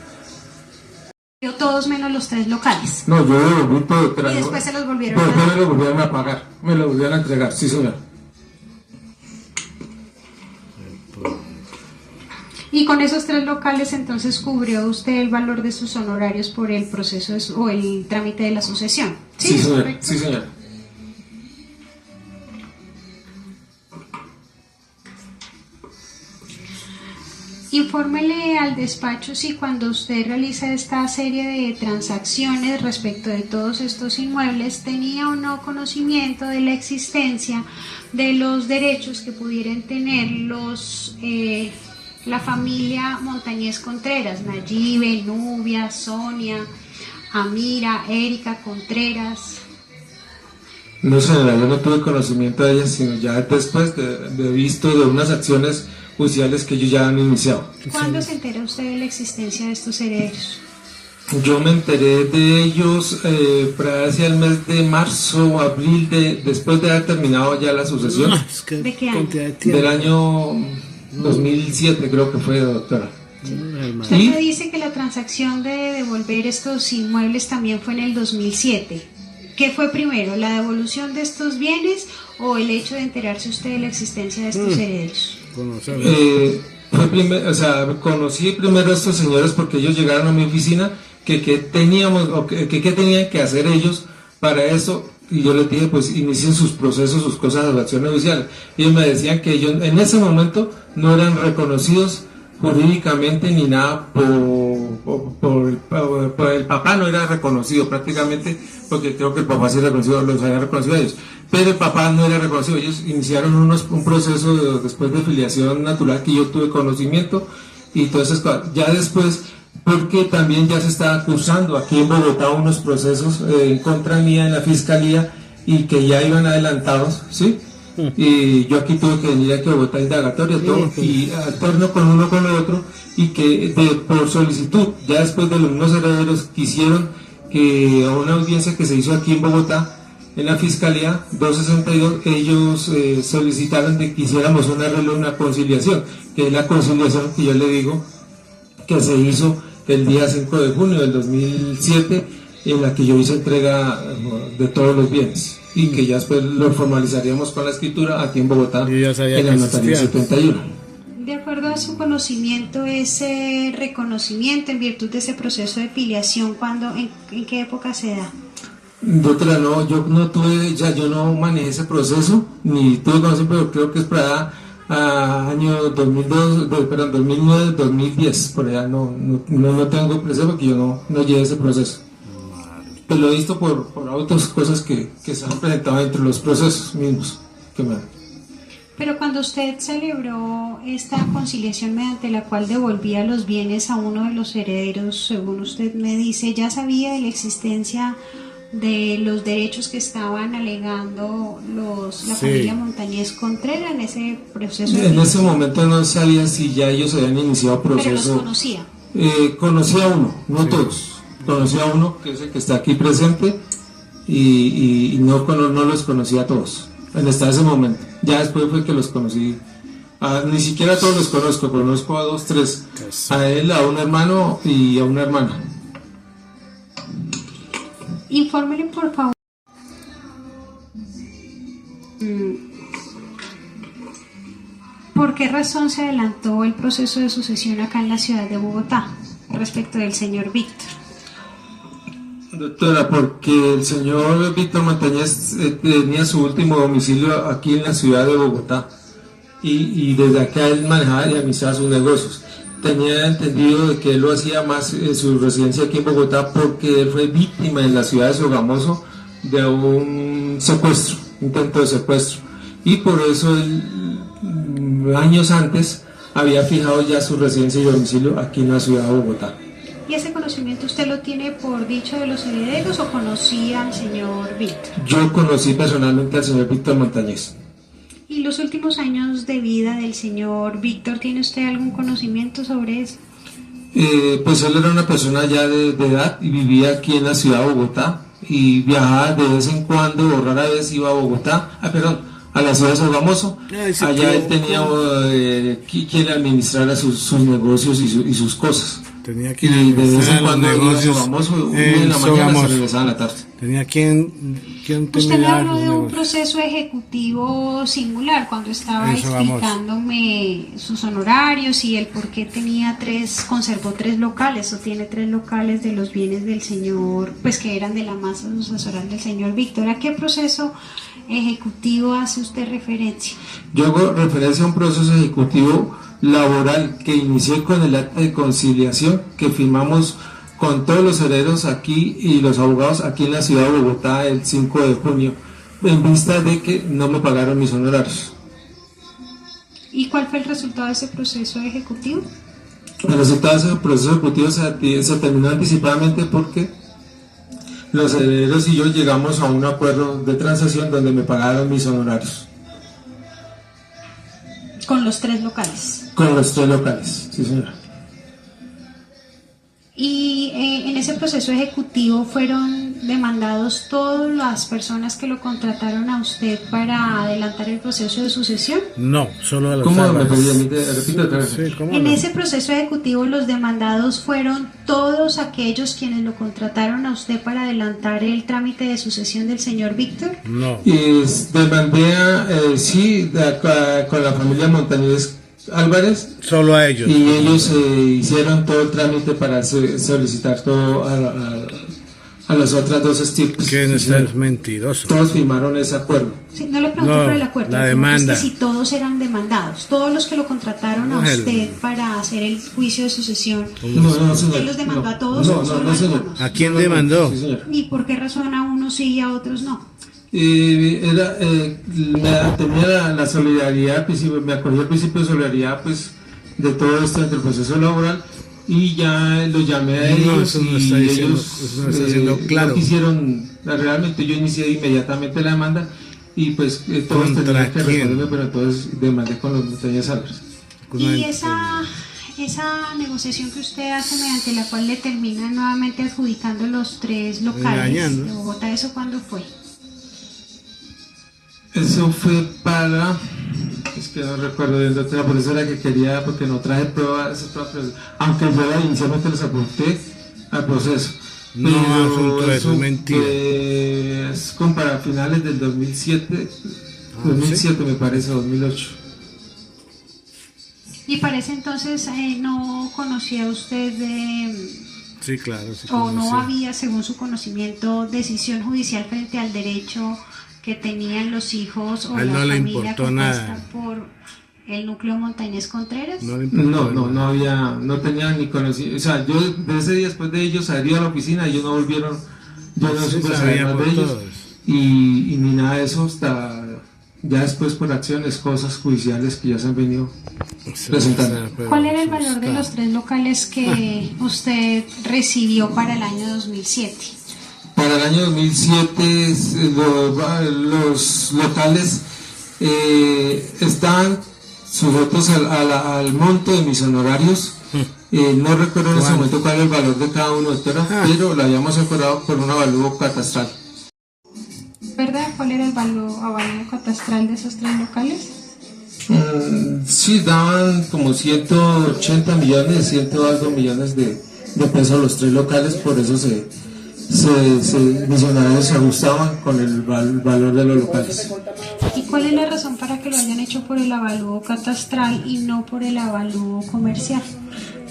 Todos menos los 3 locales. No, yo devolví todo. Y después se los volvieron a pagar. Me lo volvieron a pagar, me lo volvieron a entregar, sí señor. Y con esos 3 locales entonces cubrió usted el valor de sus honorarios por el proceso o el trámite de la sucesión. Sí, señor. Sí, señor. Infórmele al despacho si cuando usted realiza esta serie de transacciones respecto de todos estos inmuebles tenía o no conocimiento de la existencia de los derechos que pudieran tener la familia Montañez Contreras, Nayibe, Nubia, Sonia, Amira, Erika Contreras. No, señora, yo no tuve conocimiento de ellas, sino ya después de visto de unas acciones judiciales que ellos ya han iniciado. ¿Cuándo se entera usted de la existencia de estos herederos? Yo me enteré de ellos para hacia el mes de marzo o abril, después de haber terminado ya la sucesión. ¿De qué año? Del año 2007 creo que fue, doctora. Usted me dice que la transacción de devolver estos inmuebles también fue en el 2007. ¿Qué fue primero, la devolución de estos bienes o el hecho de enterarse usted de la existencia de estos herederos? Conocí primero a estos señores porque ellos llegaron a mi oficina que teníamos o que tenían que hacer ellos para eso, y yo les dije pues inicien sus procesos, sus cosas de acción judicial, y ellos me decían que ellos en ese momento no eran reconocidos jurídicamente ni nada por el papá, no era reconocido prácticamente, porque creo que el papá sí reconocido, los había reconocido a ellos, pero el papá no era reconocido. Ellos iniciaron un proceso después de filiación natural que yo tuve conocimiento y todas esas cosas. Ya después, porque también ya se estaba cursando aquí en Bogotá unos procesos en contra mía en la fiscalía y que ya iban adelantados, ¿sí? Y yo aquí tuve que venir aquí a Bogotá indagatoria todo, y alterno con uno con el otro, y que por solicitud, ya después de los unos herederos quisieron que a una audiencia que se hizo aquí en Bogotá, en la Fiscalía 262, ellos solicitaron de que hiciéramos un arreglo, una conciliación, que es la conciliación que yo le digo que se hizo el día 5 de junio del 2007, en la que yo hice entrega de todos los bienes, y que ya después lo formalizaríamos con la escritura aquí en Bogotá, en la notaría 71. De acuerdo a su conocimiento, ese reconocimiento en virtud de ese proceso de filiación, ¿en qué época se da? Doctora, no, yo no tuve, yo no manejé ese proceso, ni tuve conocimiento, pero creo que es para año 2009, 2010, por allá no tengo presente porque yo no llevé ese proceso. Pues lo he visto por otras cosas que se han presentado entre los procesos mismos que me dan. Pero cuando usted celebró esta conciliación mediante la cual devolvía los bienes a uno de los herederos, según usted me dice, ¿ya sabía de la existencia de los derechos que estaban alegando la familia Montañez Contreras en ese proceso? En ese momento no sabía si ya ellos habían iniciado proceso. ¿Pero los conocía? Conocía a uno, no todos. Conocí a uno, que es el que está aquí presente, y no los conocía a todos hasta ese momento. Ya después fue que los conocí. Ni siquiera a todos los conozco a 2, 3, a él, a un hermano y a una hermana. Infórmele, por favor. ¿Por qué razón se adelantó el proceso de sucesión acá en la ciudad de Bogotá respecto del señor Víctor? Doctora, porque el señor Víctor Montañez tenía su último domicilio aquí en la ciudad de Bogotá, y desde acá él manejaba y administraba sus negocios. Tenía entendido de que él lo hacía más su residencia aquí en Bogotá porque él fue víctima en la ciudad de Sogamoso de un secuestro, intento de secuestro, y por eso él, años antes había fijado ya su residencia y domicilio aquí en la ciudad de Bogotá. ¿Y ese conocimiento usted lo tiene por dicho de los herederos o conocía al señor Víctor? Yo conocí personalmente al señor Víctor Montañez. ¿Y los últimos años de vida del señor Víctor, tiene usted algún conocimiento sobre eso? Pues él era una persona ya de edad y vivía aquí en la ciudad de Bogotá y viajaba de vez en cuando, o rara vez iba a Bogotá, a la ciudad de Sogamoso. Allá él tenía quien administrara sus negocios y sus cosas. Tenía que y de vez en cuando negocios en la mañana se regresaba en la tarde. Tenía quien usted me habló de un proceso ejecutivo singular cuando estaba explicándome sus honorarios y el por qué conservó 3 locales o tiene 3 locales de los bienes del señor, pues que eran de la masa sucesoral del señor Víctor. ¿A qué proceso ejecutivo hace usted referencia? Yo hago referencia a un proceso ejecutivo laboral que inicié con el acta de conciliación que firmamos con todos los herederos aquí y los abogados aquí en la ciudad de Bogotá el 5 de junio, en vista de que no me pagaron mis honorarios. ¿Y cuál fue el resultado de ese proceso ejecutivo? El resultado de ese proceso ejecutivo se terminó anticipadamente porque los herederos y yo llegamos a un acuerdo de transacción donde me pagaron mis honorarios. Con los 3 locales. Con los 3 locales, sí señora. Y en ese proceso ejecutivo fueron demandados todas las personas que lo contrataron a usted para adelantar el proceso de sucesión. No, solo a los ¿Cómo me Álvarez. repite otra vez? Sí, ¿cómo En no? ese proceso ejecutivo los demandados fueron todos aquellos quienes lo contrataron a usted para adelantar el trámite de sucesión del señor Víctor. No. Y demandé con la familia Montañez Álvarez. Solo a ellos. Y ellos hicieron todo el trámite para solicitar todo a las otras 2 estirpes. Que no es mentiroso. Todos firmaron ese acuerdo. Sí, no le pregunto No, por el acuerdo, la le pregunto demanda. es que si todos eran demandados, todos los que lo contrataron a No, usted para hacer el juicio de sucesión, No, señor. ¿él los demandó No, a todos no, o solo no, a señor. algunos? ¿A quién demandó? Sí, señor. ¿Y por qué razón a unos sí y a otros no? Tenía la solidaridad al principio, me acogí al principio de solidaridad pues de todo esto entre el proceso laboral y ya lo llamé a ellos. No, eso no está y diciendo, ellos eso no está siendo claro. no quisieron, realmente yo inicié inmediatamente la demanda y pues todos ¿Contra tenían que quién? responderme, pero entonces demandé con los Montañez Álvarez. Y esa negociación que usted hace mediante la cual le termina nuevamente adjudicando los 3 locales Engañando. de Bogotá, ¿eso cuándo fue? Eso fue para, es que no recuerdo bien, doctora, por eso era que quería, porque no traje pruebas, aunque yo inicialmente les apunté al proceso. No, Pero asunto de eso es mentira. Es como para finales del 2007, 2007 me parece, 2008. Y para ese entonces no conocía usted de... Sí, claro. Sí, o no sí. había, según su conocimiento, decisión judicial frente al derecho que tenían los hijos o A él la no le familia importó compuesta nada. por el núcleo Montañez Contreras. No le importó. No tenía ni conocimiento, o sea, yo de ese día después de ellos salí a la oficina, ellos no volvieron, yo no Sí, supe saber más sabíamos de ellos todos. y ni nada de eso hasta ya después por acciones, cosas judiciales que ya se han venido presentando. ¿Cuál era el valor de los 3 locales que usted recibió para el año 2007? Para el año 2007 los locales estaban sujetos al monto de mis honorarios. No recuerdo en ese momento cuál era el valor de cada uno, doctora, pero lo habíamos acordado por un avalúo catastral. ¿Verdad? ¿Cuál era el avalúo catastral de esos 3 locales? Sí, daban como 180 millones, 100 algo millones de pesos los 3 locales, por eso mis honorarios se ajustaban con el valor de los locales. ¿Y cuál es la razón para que lo hayan hecho por el avalúo catastral y no por el avalúo comercial?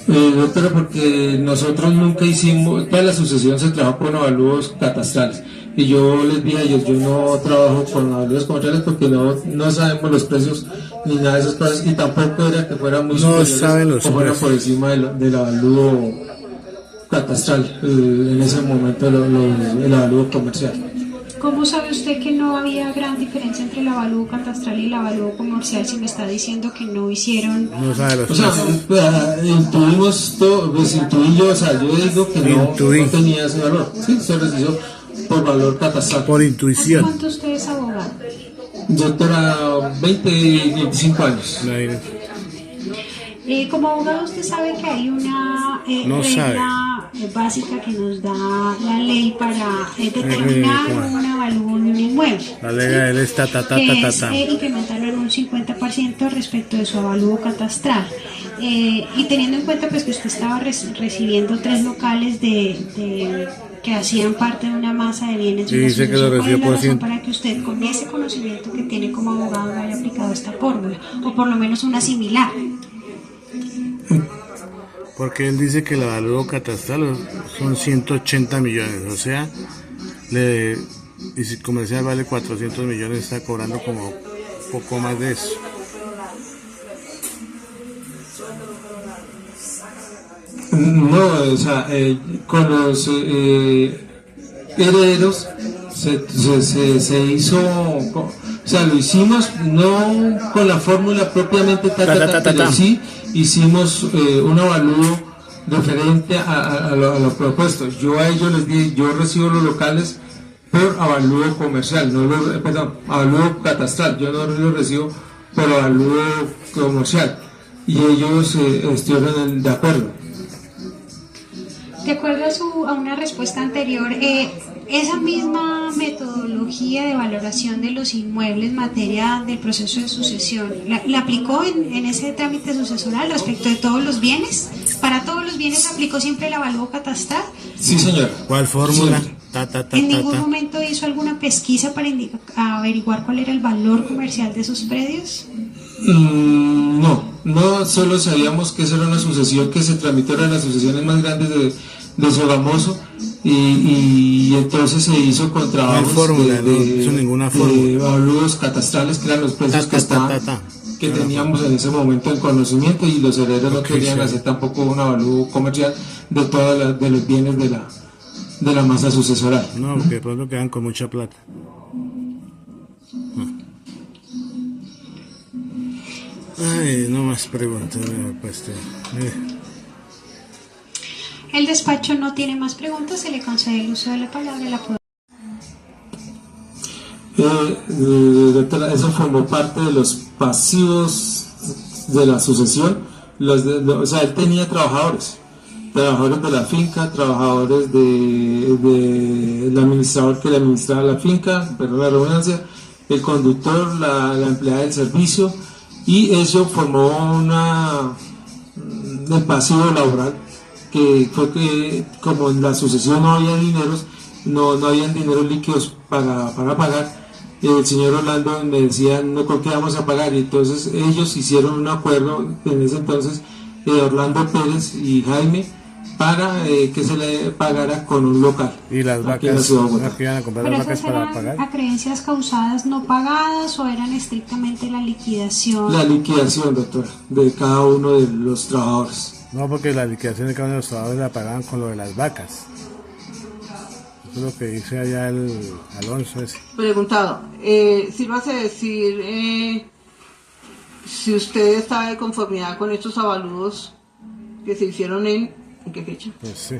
Doctora, porque nosotros nunca hicimos, toda la sucesión se trabaja con avalúos catastrales y yo les dije a ellos, yo no trabajo con avalúos comerciales porque no sabemos los precios ni nada de esas cosas y tampoco era que fuera muy No saben los o fuera precios. por encima del avalúo catastral, en ese momento el avalúo comercial. ¿Cómo sabe usted que no había gran diferencia entre el avalúo catastral y el avalúo comercial si me está diciendo que no hicieron? No sabe los O sea, intuimos todo, pues intuí yo, o sea, yo digo que no tenía ese valor, sí, se recibió por valor catastral. Por ¿Hace intuición. cuánto usted es abogado? Doctora, 25 años. Como abogado usted sabe que hay una No regla básica que nos da la ley para determinar un avalúo de un inmueble. La ley de él es Que es incrementarlo en un 50% respecto de su avalúo catastral. Y teniendo en cuenta pues que usted estaba recibiendo 3 locales que hacían parte de una masa de bienes. Y dice que lo ¿cuál es recibió la por razón 100? para que usted con ese conocimiento que tiene como abogado haya aplicado esta fórmula? O por lo menos una similar. Porque él dice que el avalúo catastral son 180 millones, o sea, y si comercial vale 400 millones, está cobrando como poco más de eso. No, o sea, con los herederos se hizo, o sea, lo hicimos no con la fórmula propiamente pero sí hicimos un avalúo referente a lo propuesto. Yo a ellos les dije, yo recibo los locales por avalúo comercial, perdón, avalúo catastral, yo no lo recibo por avalúo comercial, y ellos estuvieron de acuerdo. De acuerdo a una respuesta anterior, esa misma metodología de valoración de los inmuebles en materia del proceso de sucesión, ¿la aplicó en ese trámite sucesoral respecto de todos los bienes? ¿Para todos los bienes aplicó siempre el avalúo catastral? Sí, señor. ¿Cuál fórmula? Sí. ¿En ningún momento hizo alguna pesquisa para averiguar cuál era el valor comercial de esos predios? No, solo sabíamos que esa era una sucesión que se tramitó, en las sucesiones más grandes de Sogamoso, y entonces se hizo con trabajos de avalúos catastrales, que eran los precios que teníamos en ese momento en conocimiento, y los herederos no querían hacer tampoco un avalúo comercial de todos los bienes de la masa sucesoral. No, porque de pronto quedan con mucha plata. Ay, no más preguntas. El despacho no tiene más preguntas, se le concede el uso de la palabra. Doctora, eso formó parte de los pasivos de la sucesión. O sea, él tenía trabajadores de la finca, trabajadores del administrador que le administraba la finca, perdón la redundancia, el conductor, la empleada del servicio, y eso formó el pasivo laboral, que fue que como en la sucesión no había dineros, no habían dineros líquidos para pagar. El señor Orlando me decía, no, ¿con qué vamos a pagar? Y entonces ellos hicieron un acuerdo en ese entonces, Orlando Pérez y Jaime, para que se le pagara con un local. ¿Y las vacas? ¿No iban a comprar las vacas para pagar? ¿A creencias causadas no pagadas o eran estrictamente la liquidación? La liquidación, doctora, de cada uno de los trabajadores. No, porque la liquidación de cada uno de los trabajadores la pagaban con lo de las vacas. Eso es lo que dice allá el Alonso ese. Preguntado, sírvase decir si usted está de conformidad con estos avalúos que se hicieron ¿en qué fecha? Pues sí.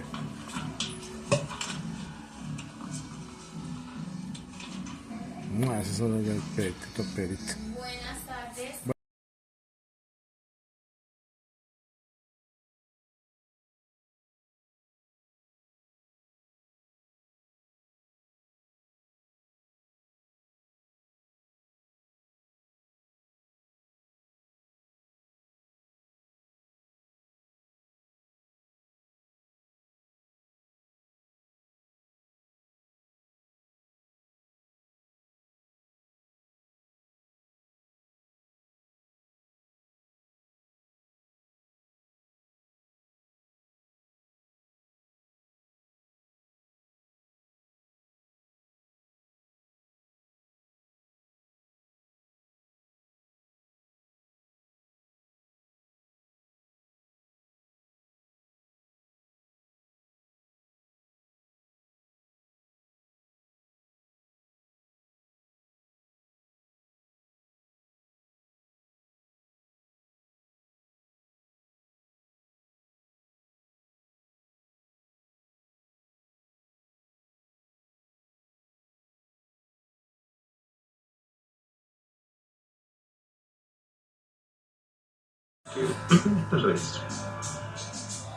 No, esos son los del perito. Buenas tardes. El registro.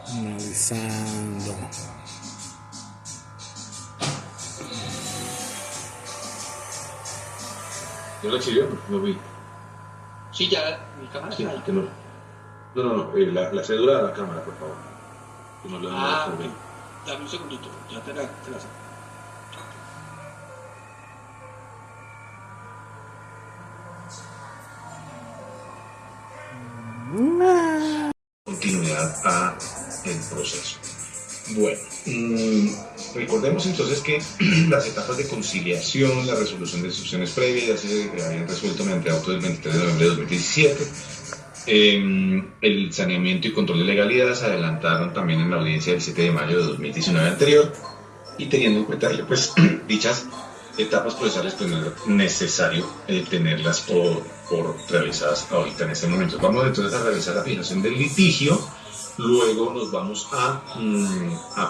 Analizando. ¿Ya lo exhibió? No vi. Sí, ya, mi cámara Sí, está ahí. que no. No, la cédula de la cámara, por favor. Que no la por mí. Dame un segundito, ya te la saco. Continuidad a el proceso. Bueno, recordemos entonces que las etapas de conciliación, la resolución de discusiones previas ya se habían resuelto mediante auto del 23 de noviembre de 2017. El saneamiento y control de legalidad se adelantaron también en la audiencia del 7 de mayo de 2019 anterior, y teniendo en cuenta pues, dichas etapas procesales, pues no es necesario tenerlas por realizadas ahorita en este momento. Vamos entonces a realizar la fijación del litigio, luego nos vamos a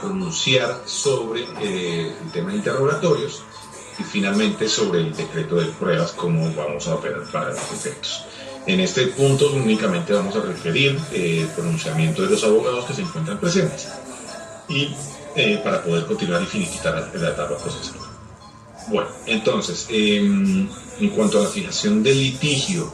pronunciar sobre el tema de interrogatorios y finalmente sobre el decreto de pruebas, cómo vamos a operar para los efectos. En este punto únicamente vamos a referir el pronunciamiento de los abogados que se encuentran presentes y para poder continuar y finiquitar la etapa procesal. Bueno, entonces, en cuanto a la fijación del litigio,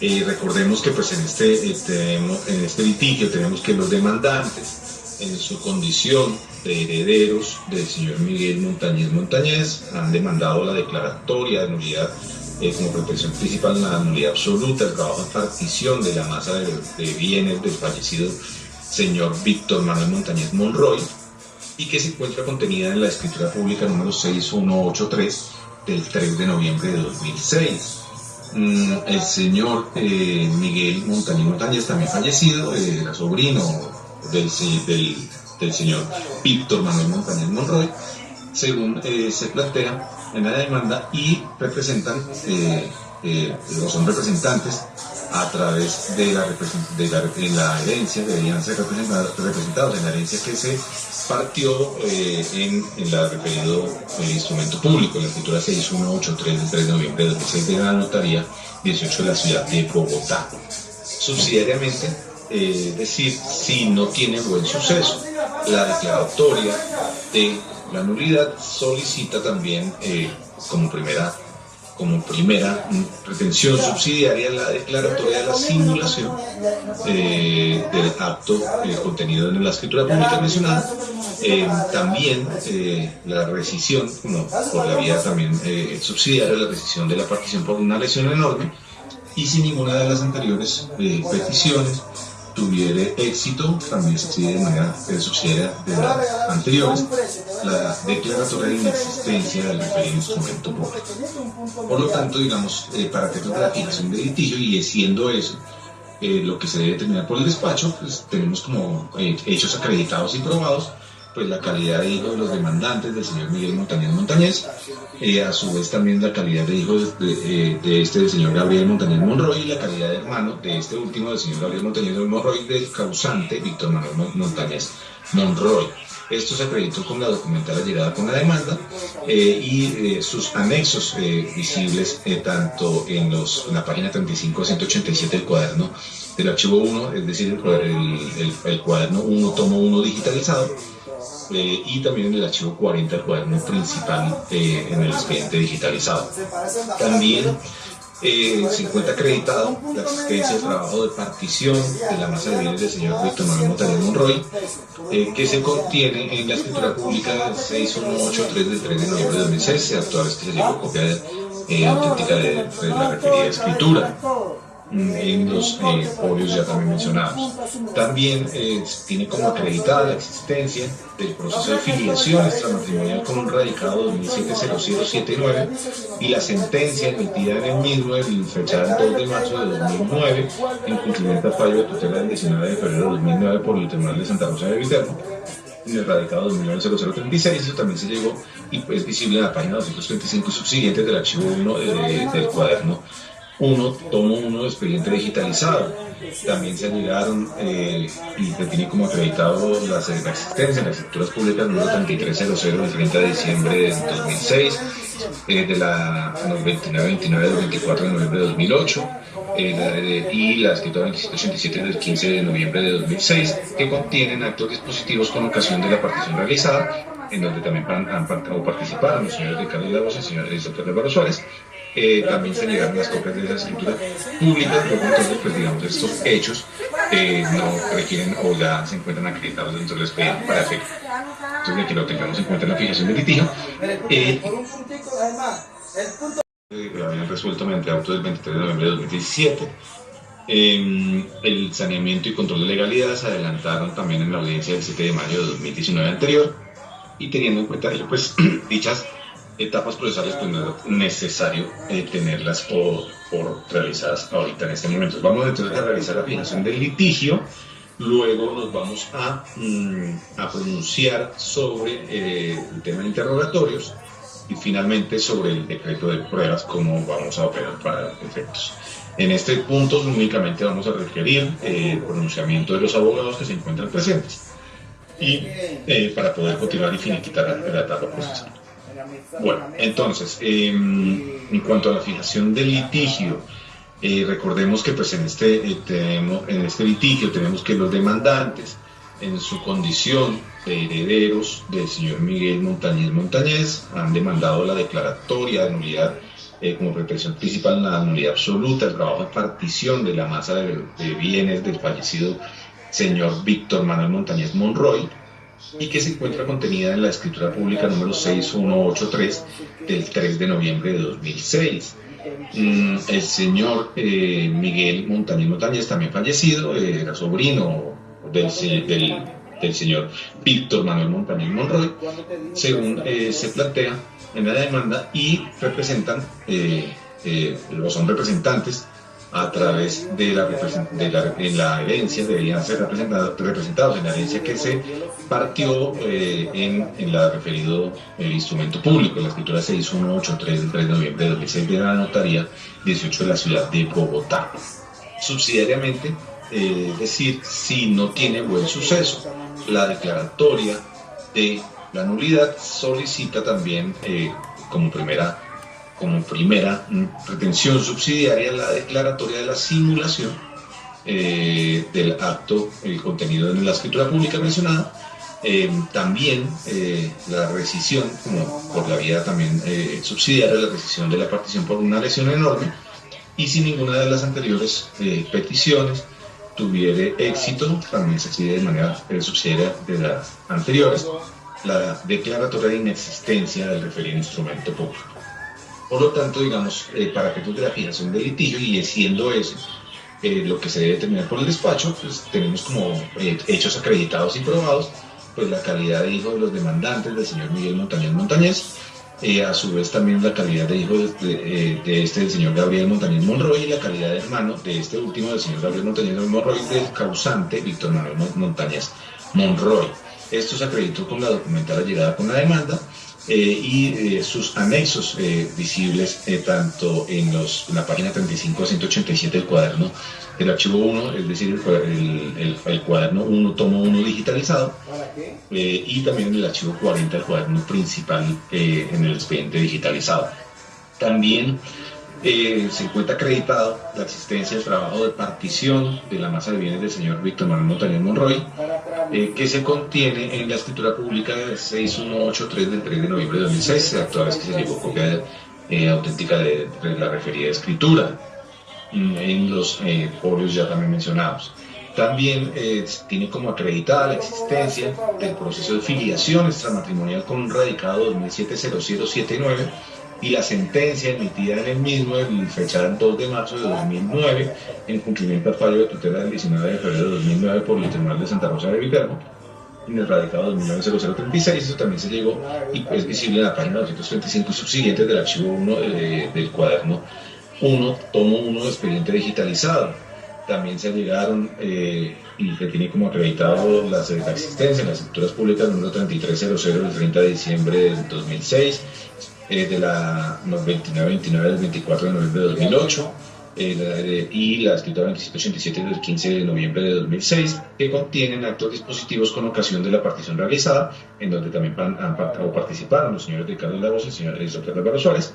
recordemos que pues en este litigio tenemos que los demandantes, en su condición de herederos del señor Miguel Montañez, han demandado la declaratoria de nulidad como pretensión principal, la nulidad absoluta, el trabajo de partición de la masa de bienes del fallecido señor Víctor Manuel Montañez Monroy, y que se encuentra contenida en la escritura pública número 6183 del 3 de noviembre de 2006. El señor Miguel Montañez también fallecido, era sobrino del señor Víctor Manuel Montañez Monroy, según se plantea en la demanda, y representan, son representantes a través de la herencia, deberían ser representados en la herencia que se partió en el referido instrumento público, la escritura 6183 del 3 de noviembre de 2006 de la notaría 18 de la ciudad de Bogotá. Subsidiariamente, es decir, si no tiene buen suceso, la declaratoria de la nulidad solicita también como primera pretensión subsidiaria la declaratoria de la simulación del acto contenido en la escritura pública mencionada, también la rescisión, por la vía también subsidiaria, la rescisión de la partición por una lesión enorme, y si ninguna de las anteriores peticiones tuviere éxito, también se exige de manera subsidiaria de las anteriores la declaratoria de inexistencia del referido instrumento público. Por lo tanto, digamos, para efectos de la fijación de litigio, y siendo eso lo que se debe determinar por el despacho, pues tenemos como hechos acreditados y probados pues la calidad de hijo de los demandantes del señor Miguel Montañez, a su vez también la calidad de hijo del señor Gabriel Montañez Monroy, y la calidad de hermano de este último, del señor Gabriel Montañez Monroy, del causante Víctor Manuel Montañez Monroy. Esto se acreditó con la documental allegada con la demanda y sus anexos visibles tanto en la página 35 a 187 del cuaderno del archivo 1, es decir, el cuaderno 1, tomo 1 digitalizado, y también en el archivo 40 del cuaderno principal en el expediente digitalizado. También se encuentra acreditado la existencia del trabajo de partición de la masa de bienes del señor Víctor Manuel Montañez Monroy, que se contiene en la escritura pública 6183 del 3 de noviembre de 2006, a toda vez que se llegó copia auténtica de la referida escritura en los folios ya también mencionados. También tiene como acreditada la existencia del proceso de filiación extramatrimonial con un radicado 2007-0079 y la sentencia emitida en el mismo, fechada el 2 de marzo de 2009, en cumplimiento al fallo de tutela del 19 de febrero de 2009 por el Tribunal de Santa Rosa de Viterbo, en el radicado 2009-0036. Eso también se llegó y es visible en la página 235 subsiguientes del archivo 1 del cuaderno 1, tomo 1, expediente digitalizado. También se llegaron y se tiene como acreditado la existencia en las escrituras públicas número 3300 del 30 de diciembre de 2006, de la 2929 del 24 de noviembre de 2008, y la escritura 2787 del 15 de noviembre de 2006, que contienen actos dispositivos con ocasión de la partición realizada, en donde también han participado los señores Ricardo Lagos y el señor Dr. Álvaro Suárez. También se llegaron las copias de esas escrituras públicas, por lo tanto, pues digamos, estos hechos no requieren o ya se encuentran acreditados dentro del expediente para efecto. Entonces, de que lo tengamos en cuenta en la fijación del litigio. Lo habían resuelto mediante auto del 23 de noviembre de 2017. El saneamiento y control de legalidad se adelantaron también en la audiencia del 7 de mayo de 2019 anterior, y teniendo en cuenta pues dichas etapas procesales, pues no es necesario tenerlas por realizadas ahorita en este momento. Vamos entonces a realizar la fijación del litigio, luego nos vamos a pronunciar sobre el tema de interrogatorios y finalmente sobre el decreto de pruebas, cómo vamos a operar para efectos. En este punto únicamente vamos a requerir el pronunciamiento de los abogados que se encuentran presentes y para poder continuar y finiquitar la etapa procesal. Bueno, entonces, en cuanto a la fijación del litigio, recordemos que pues en este litigio tenemos que los demandantes, en su condición de herederos del señor Miguel Montañez, han demandado la declaratoria de nulidad como pretensión principal, la nulidad absoluta, el trabajo de partición de la masa de bienes del fallecido señor Víctor Manuel Montañez Monroy, y que se encuentra contenida en la escritura pública número 6183 del 3 de noviembre de 2006. El señor Miguel Montañez, también fallecido, era sobrino del señor Víctor Manuel Montañez Monroy, según se plantea en la demanda, y representan, son representantes a través de la herencia, deberían ser representados en la herencia que se partió en el referido instrumento público, la escritura 6183 del 3 de noviembre de 2006 de la notaría 18 de la ciudad de Bogotá. Subsidiariamente, es decir, si no tiene buen suceso, la declaratoria de la nulidad solicita también como primera pretensión subsidiaria la declaratoria de la simulación del acto contenido en la escritura pública mencionada, también la rescisión, como por la vía también subsidiaria, la rescisión de la partición por una lesión enorme, y si ninguna de las anteriores peticiones tuviere éxito, también se exige de manera subsidiaria de las anteriores la declaratoria de inexistencia del referido instrumento público. Por lo tanto, digamos, para efectos de la fijación del litigio, y siendo ese lo que se debe determinar por el despacho, pues tenemos como hechos acreditados y probados, pues la calidad de hijo de los demandantes del señor Miguel Montañez, a su vez también la calidad de hijo del señor Gabriel Montañez Monroy, y la calidad de hermano de este último, del señor Gabriel Montañez Monroy, del causante Víctor Manuel Montañez Monroy. Esto se acreditó con la documental allegada con la demanda, y sus anexos visibles tanto en la página 35 a 187 del cuaderno del archivo 1, es decir, el cuaderno 1, tomo 1 digitalizado, y también en el archivo 40 del cuaderno principal en el expediente digitalizado. También se encuentra acreditado la existencia del trabajo de partición de la masa de bienes del señor Víctor Manuel Montañez Monroy, que se contiene en la escritura pública 6183 del 3 de noviembre de 2006, a toda vez que se llevó copia auténtica de la referida escritura en los folios ya también mencionados. También tiene como acreditada la existencia del proceso de filiación extramatrimonial con un radicado 2007-0079 y la sentencia emitida en el mismo, fechada el 2 de marzo de 2009, en cumplimiento al fallo de tutela del 19 de febrero de 2009 por el Tribunal de Santa Rosa de Viterbo, en el radicado 2009-0036. Eso también se llegó y es visible en la página 235 subsiguientes del archivo 1 del cuaderno 1, tomo 1 de expediente digitalizado. También se llegaron y que tiene como acreditado la existencia en las escrituras públicas número 3300 del 30 de diciembre del 2006, de la 2929 del 24 de noviembre de 2008, y la escritura 2787 del 15 de noviembre de 2006, que contienen actos dispositivos con ocasión de la partición realizada, en donde también participaron los señores Ricardo Lagos y el señor Aristóteles Álvaro Suárez.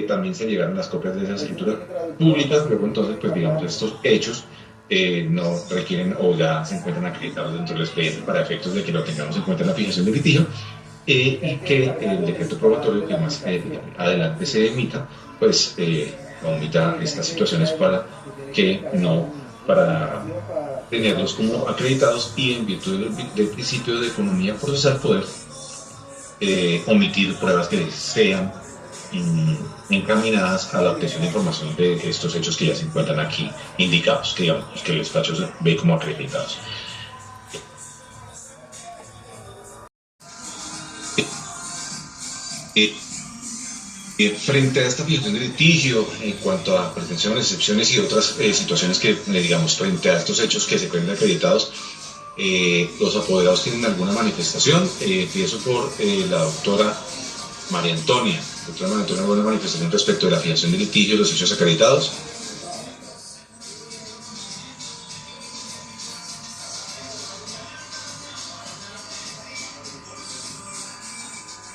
También se llegaron las copias de esa escritura pública. Luego entonces, pues digamos, estos hechos no requieren o ya se encuentran acreditados dentro del expediente para efectos de que lo tengamos en cuenta en la fijación del litigio, y que el decreto probatorio que más adelante se emita, pues omita estas situaciones para tenerlos como acreditados y en virtud del principio de economía procesal poder omitir pruebas que sean encaminadas a la obtención de información de estos hechos que ya se encuentran aquí indicados, que digamos que el despacho se ve como acreditados. Frente a esta fijación de litigio, en cuanto a pretensiones, excepciones y otras situaciones que, digamos, frente a estos hechos que se creen acreditados, los apoderados tienen alguna manifestación. Empiezo por la doctora María Antonia. Doctora María Antonia, ¿alguna manifestación respecto de la fijación de litigio y los hechos acreditados?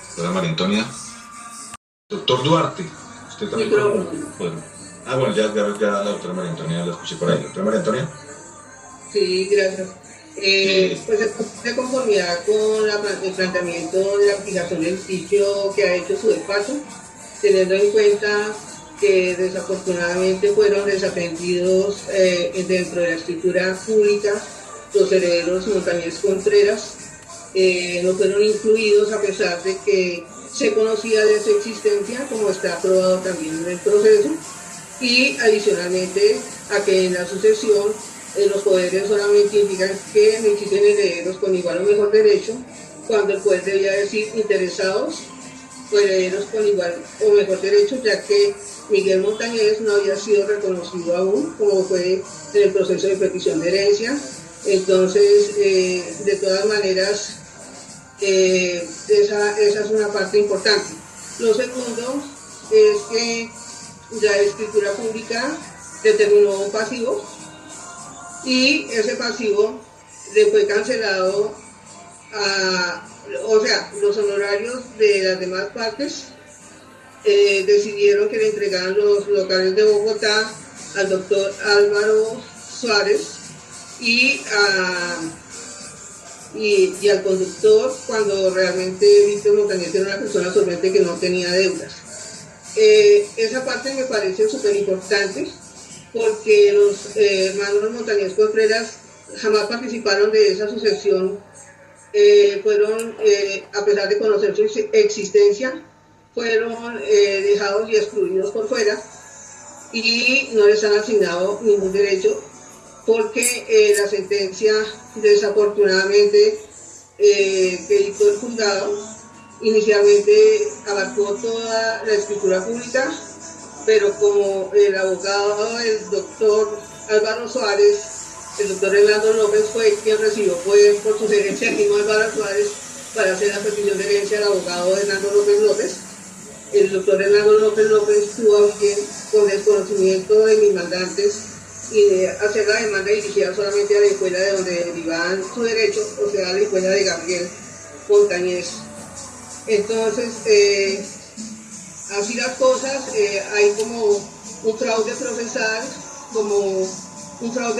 Doctora María Antonia. Doctor Duarte, usted también. Bueno. Bueno, ya la doctora María Antonia la escuché por ahí. Doctora María Antonia. Sí, gracias. Pues de conformidad con el planteamiento de la fijación del litigio que ha hecho su despacho, teniendo en cuenta que desafortunadamente fueron desatendidos dentro de la escritura pública los herederos Montañez Contreras, no fueron incluidos a pesar de que se conocía de su existencia, como está aprobado también en el proceso, y adicionalmente a que en la sucesión los poderes solamente indican que no existen herederos con igual o mejor derecho, cuando el poder debía decir interesados o herederos con igual o mejor derecho, ya que Miguel Montañez no había sido reconocido aún, como fue en el proceso de petición de herencia. Entonces, de todas maneras, esa es una parte importante. Lo segundo es que la escritura pública determinó un pasivo y ese pasivo le fue cancelado o sea, los honorarios de las demás partes decidieron que le entregaran los locales de Bogotá al doctor Álvaro Suárez y al conductor, cuando realmente Víctor Montañez era una persona solvente que no tenía deudas. Esa parte me parece súper importante porque los hermanos Montañez Contreras jamás participaron de esa sucesión, fueron, a pesar de conocer su existencia, fueron dejados y excluidos por fuera y no les han asignado ningún derecho, porque la sentencia desafortunadamente que dictó el juzgado inicialmente abarcó toda la escritura pública, pero como el abogado del doctor Álvaro Suárez, el doctor Hernando López fue quien recibió poder por sugerencia del mismo Álvaro Suárez para hacer la petición de herencia al abogado Hernando López, el doctor Hernando López tuvo bien, con desconocimiento de mis mandantes, y de hacer la demanda dirigida solamente a la escuela de donde derivaban su derecho, o sea, a la escuela de Gabriel Montañez. Entonces, así las cosas, hay como un fraude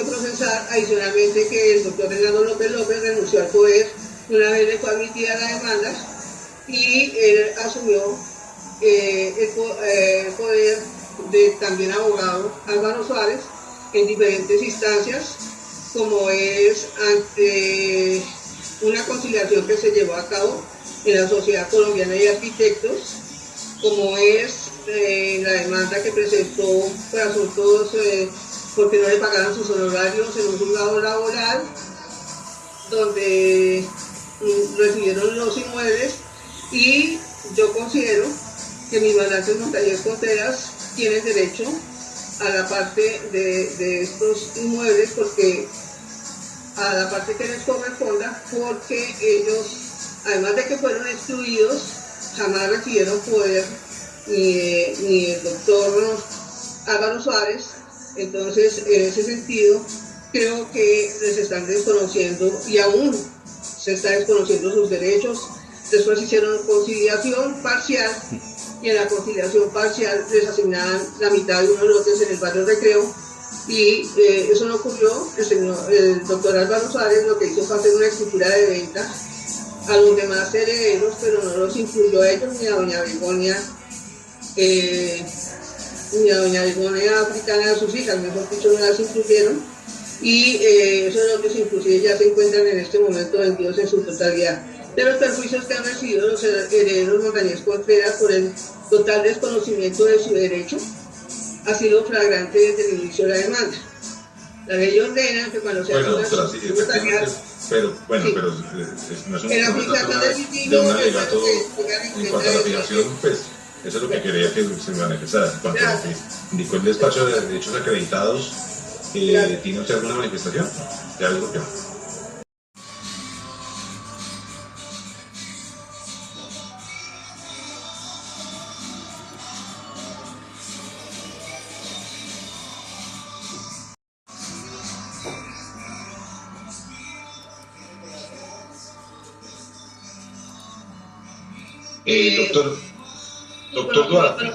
procesal, adicionalmente que el doctor Hernando López renunció al poder una vez le fue admitida la demanda y él asumió el poder de también abogado Álvaro Suárez en diferentes instancias, como es ante una conciliación que se llevó a cabo en la Sociedad Colombiana de Arquitectos, como es la demanda que presentó por asuntos porque no le pagaron sus honorarios en un juzgado laboral, donde recibieron los inmuebles, y yo considero que mis mandantes Montañez Contreras tienen derecho a la parte de estos inmuebles, porque a la parte que les corresponda, porque ellos, además de que fueron excluidos, jamás recibieron poder ni el doctor Álvaro Suárez. Entonces, en ese sentido, creo que les están desconociendo, y aún se está desconociendo sus derechos. Después hicieron conciliación parcial, y en la conciliación parcial les asignaban la mitad de unos lotes en el barrio Recreo, y eso no ocurrió. El doctor Álvaro Suárez lo que hizo fue hacer una escritura de venta a los demás herederos, pero no los incluyó a ellos ni a doña Begonia, africana de sus hijas, mejor dicho, no las incluyeron, y esos lotes inclusive ya se encuentran en este momento vendidos en su totalidad. De los perjuicios que han recibido los herederos Montañez Contreras por el total desconocimiento de su derecho ha sido flagrante desde el inicio de la demanda. La ley ordena que cuando se hace una pero bueno, sí, pero no es un en la aplicación del litigio de un alegato en cuanto a la fijación, pues Eso es lo que quería que se manifestara. Cuanto a lo que indicó el despacho de hechos acreditados, ¿tiene usted alguna manifestación? ¿De algo que no? Doctor Duarte,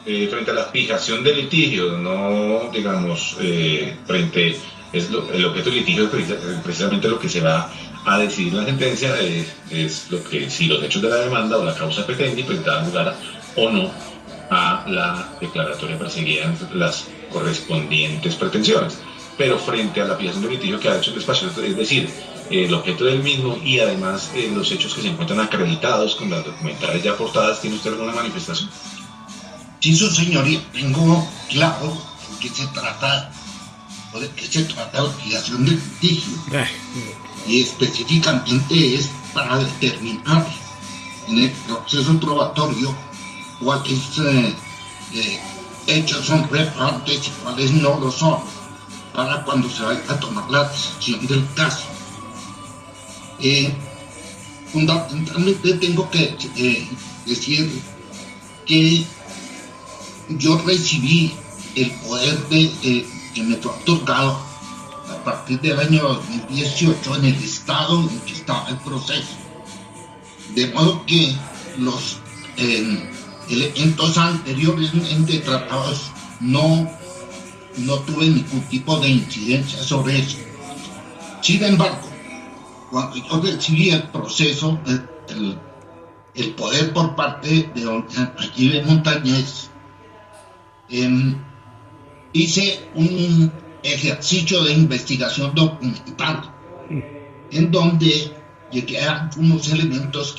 frente a la fijación del litigio, no digamos, frente, el objeto del litigio es precisamente lo que se va a decidir en la sentencia, es lo que, si los hechos de la demanda o la causa petente pues dan lugar o no a la declaratoria perseguida en las correspondientes pretensiones. Pero frente a la fijación del litigio que ha hecho el despacho, es decir, el objeto del mismo y además los hechos que se encuentran acreditados con las documentales ya aportadas, ¿tiene usted alguna manifestación? Sí, su señoría, tengo claro en qué se trata, o de qué se trata la fijación del litigio. Y específicamente es para determinar en el proceso probatorio cuáles hechos son relevantes y cuáles no lo son, para cuando se vaya a tomar la decisión del caso. Fundamentalmente tengo que decir que yo recibí el poder que me fue otorgado a partir del año 2018 en el estado en que estaba el proceso, de modo que los elementos anteriormente tratados no tuve ningún tipo de incidencia sobre eso. Sin embargo, cuando yo recibí el proceso, el poder por parte de don Jaime Montañez, hice un ejercicio de investigación documental en donde llegué a unos elementos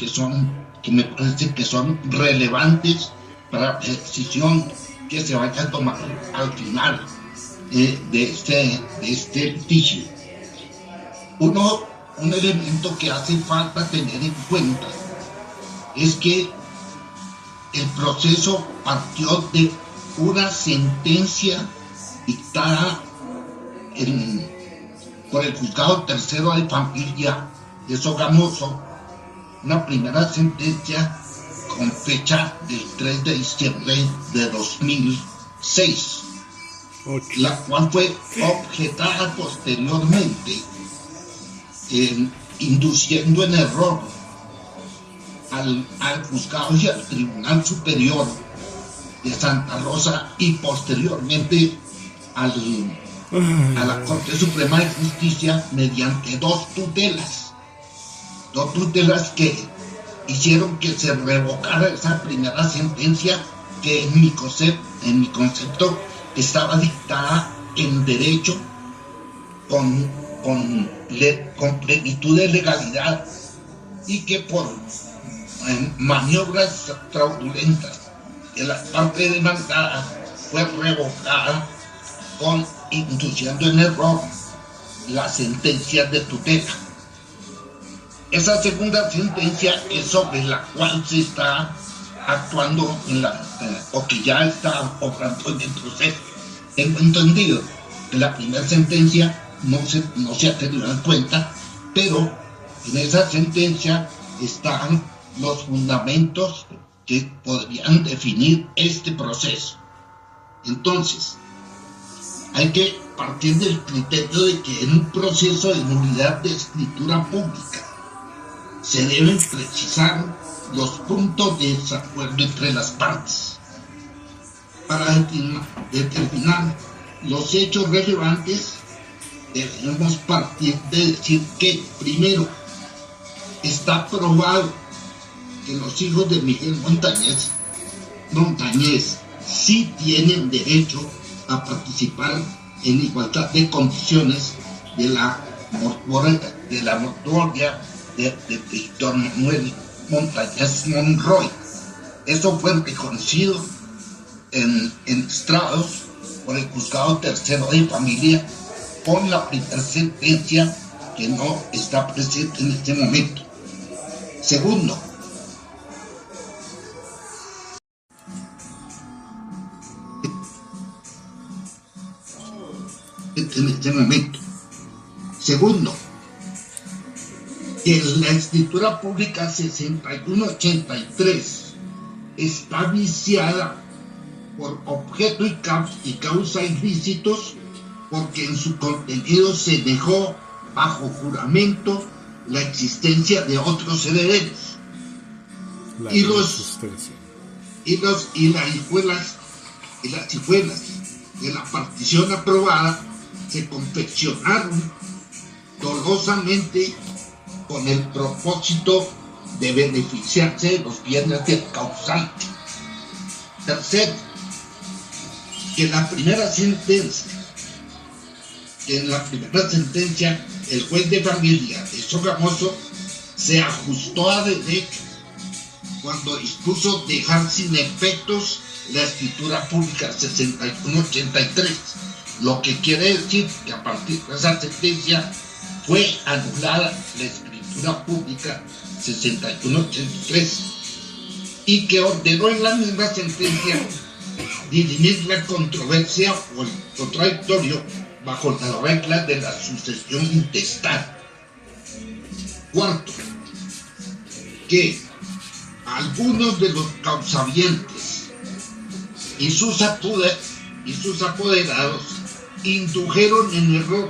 que me parece que son relevantes para la decisión que se vaya a tomar al final de este litigio. Un elemento que hace falta tener en cuenta es que el proceso partió de una sentencia dictada por el juzgado tercero de familia de Sogamoso, una primera sentencia con fecha del 3 de diciembre de 2006, la cual fue objetada posteriormente, induciendo en error al juzgado y al Tribunal Superior de Santa Rosa y posteriormente a la Corte Suprema de Justicia mediante dos tutelas que hicieron que se revocara esa primera sentencia que en mi concepto estaba dictada en derecho con plenitud de legalidad y que por maniobras fraudulentas de la parte demandada fue revocada induciendo en error la sentencia de tutela. Esa segunda sentencia es sobre la cual se está actuando o que ya está obrando en el proceso. Tengo entendido que la primera sentencia no se ha tenido en cuenta, pero en esa sentencia están los fundamentos que podrían definir este proceso. Entonces, hay que partir del criterio de que en un proceso de nulidad de escritura pública se deben precisar los puntos de desacuerdo entre las partes para determinar los hechos relevantes. Debemos partir de decir que, primero, está probado que los hijos de Miguel Montañez sí tienen derecho a participar en igualdad de condiciones de la mortuoria de Víctor Manuel Montañez Monroy. Eso fue reconocido en estrados por el juzgado tercero de familia con la primera sentencia que no está presente en este momento. Segundo, en este momento. Segundo, que la escritura pública 6183 está viciada por objeto y causa ilícitos, porque en su contenido se dejó bajo juramento la existencia de otros herederos y las hijuelas de la partición aprobada se confeccionaron dolosamente con el propósito de beneficiarse de los bienes del causante. Tercero, que en la primera sentencia el juez de familia de Sogamoso se ajustó a derecho cuando dispuso dejar sin efectos la escritura pública 6183, lo que quiere decir que a partir de esa sentencia fue anulada la escritura pública 6183 y que ordenó en la misma sentencia dirimir la controversia o el contradictorio bajo las reglas de la sucesión intestada. Cuarto, que algunos de los causavientes y sus apoderados indujeron en error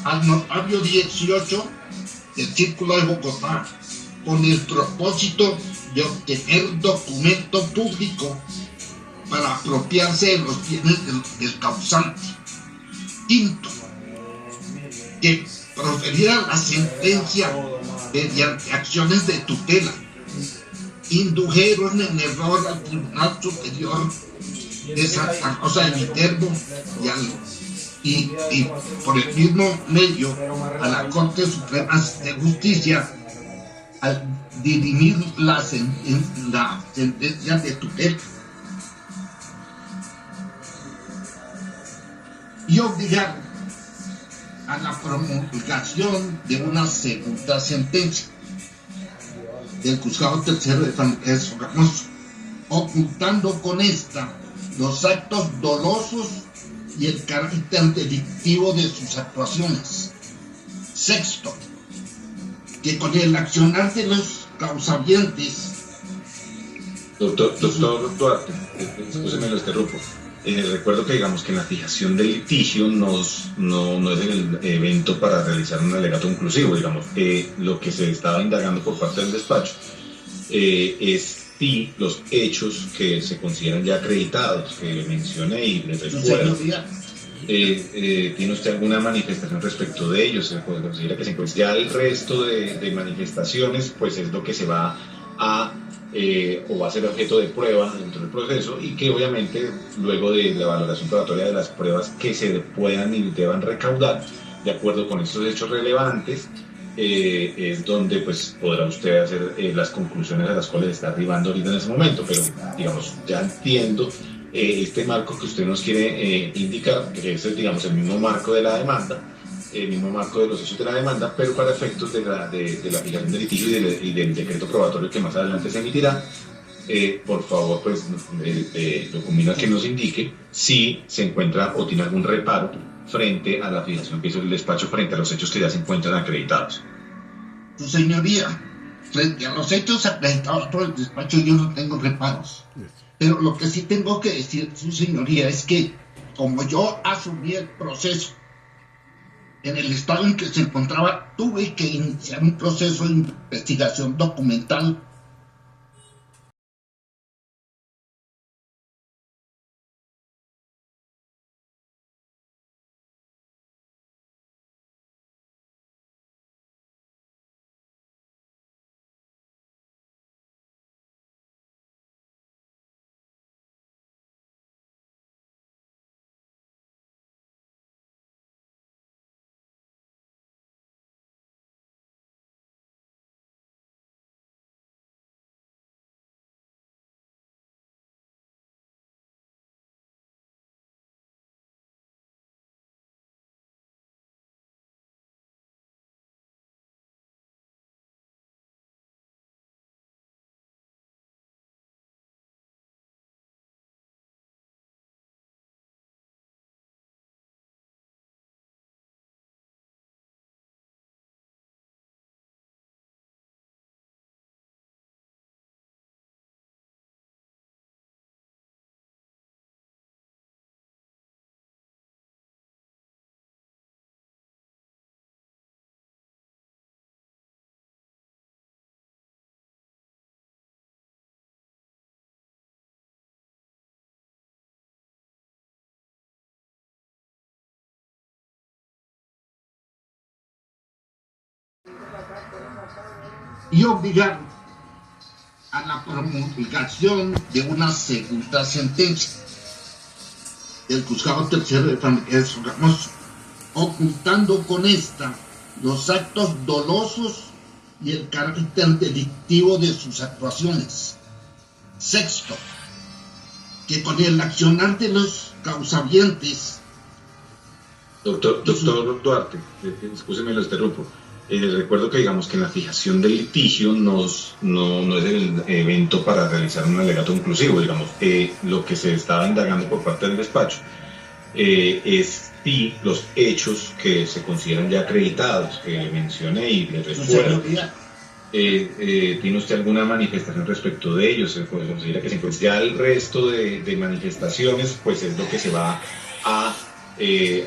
al notario 18 del Círculo de Bogotá con el propósito de obtener documento público para apropiarse de los bienes del causante. Quinto, que proferida la sentencia mediante acciones de tutela, indujeron en error al Tribunal Superior de Santa Rosa de Viterbo y por el mismo medio a la Corte Suprema de Justicia al dirimir la sentencia de tutela y obligar a la promulgación de una segunda sentencia del Juzgado Tercero de Familia de Sogamoso, ocultando con esta los actos dolosos y el carácter delictivo de sus actuaciones. Sexto, que con el accionar de los causavientes... Doctor Duarte, escúcheme, lo interrumpo. Recuerdo que digamos que en la fijación del litigio no es el evento para realizar un alegato conclusivo, digamos. Lo que se estaba indagando por parte del despacho es si los hechos que se consideran ya acreditados, que mencioné y les recuerdo, ¿tiene usted alguna manifestación respecto de ellos? ¿Se considera que se encuentra ya el resto de manifestaciones, pues es lo que se va a o va a ser objeto de prueba dentro del proceso, y que obviamente luego de la valoración probatoria de las pruebas que se puedan y deban recaudar de acuerdo con estos hechos relevantes, es donde pues podrá usted hacer las conclusiones a las cuales está arribando ahorita en ese momento. Pero digamos, ya entiendo este marco que usted nos quiere indicar, que es digamos el mismo marco de la demanda, el mismo marco de los hechos de la demanda, pero para efectos de la fijación del litigio y del decreto probatorio que más adelante se emitirá. Por favor, pues lo conviene a que nos indique si se encuentra o tiene algún reparo frente a la fijación que hizo el despacho frente a los hechos que ya se encuentran acreditados. Su señoría, frente a los hechos acreditados por el despacho yo no tengo reparos, pero lo que sí tengo que decir, su señoría, es que como yo asumí el proceso en el estado en que se encontraba, tuve que iniciar un proceso de investigación documental y obligar a la promulgación de una segunda sentencia del juzgado tercero de familia de Sogamoso, ocultando con esta los actos dolosos y el carácter delictivo de sus actuaciones. Sexto, que con el accionar de los causavientes... Doctor Duarte, excúseme, lo interrumpo. Recuerdo que digamos que en la fijación del litigio no es el evento para realizar un alegato conclusivo, digamos. Lo que se estaba indagando por parte del despacho es si los hechos que se consideran ya acreditados, que le mencioné y le recuerdo, ¿tiene usted alguna manifestación respecto de ellos? ¿Se considera que pues ya el resto de manifestaciones pues es lo que se va a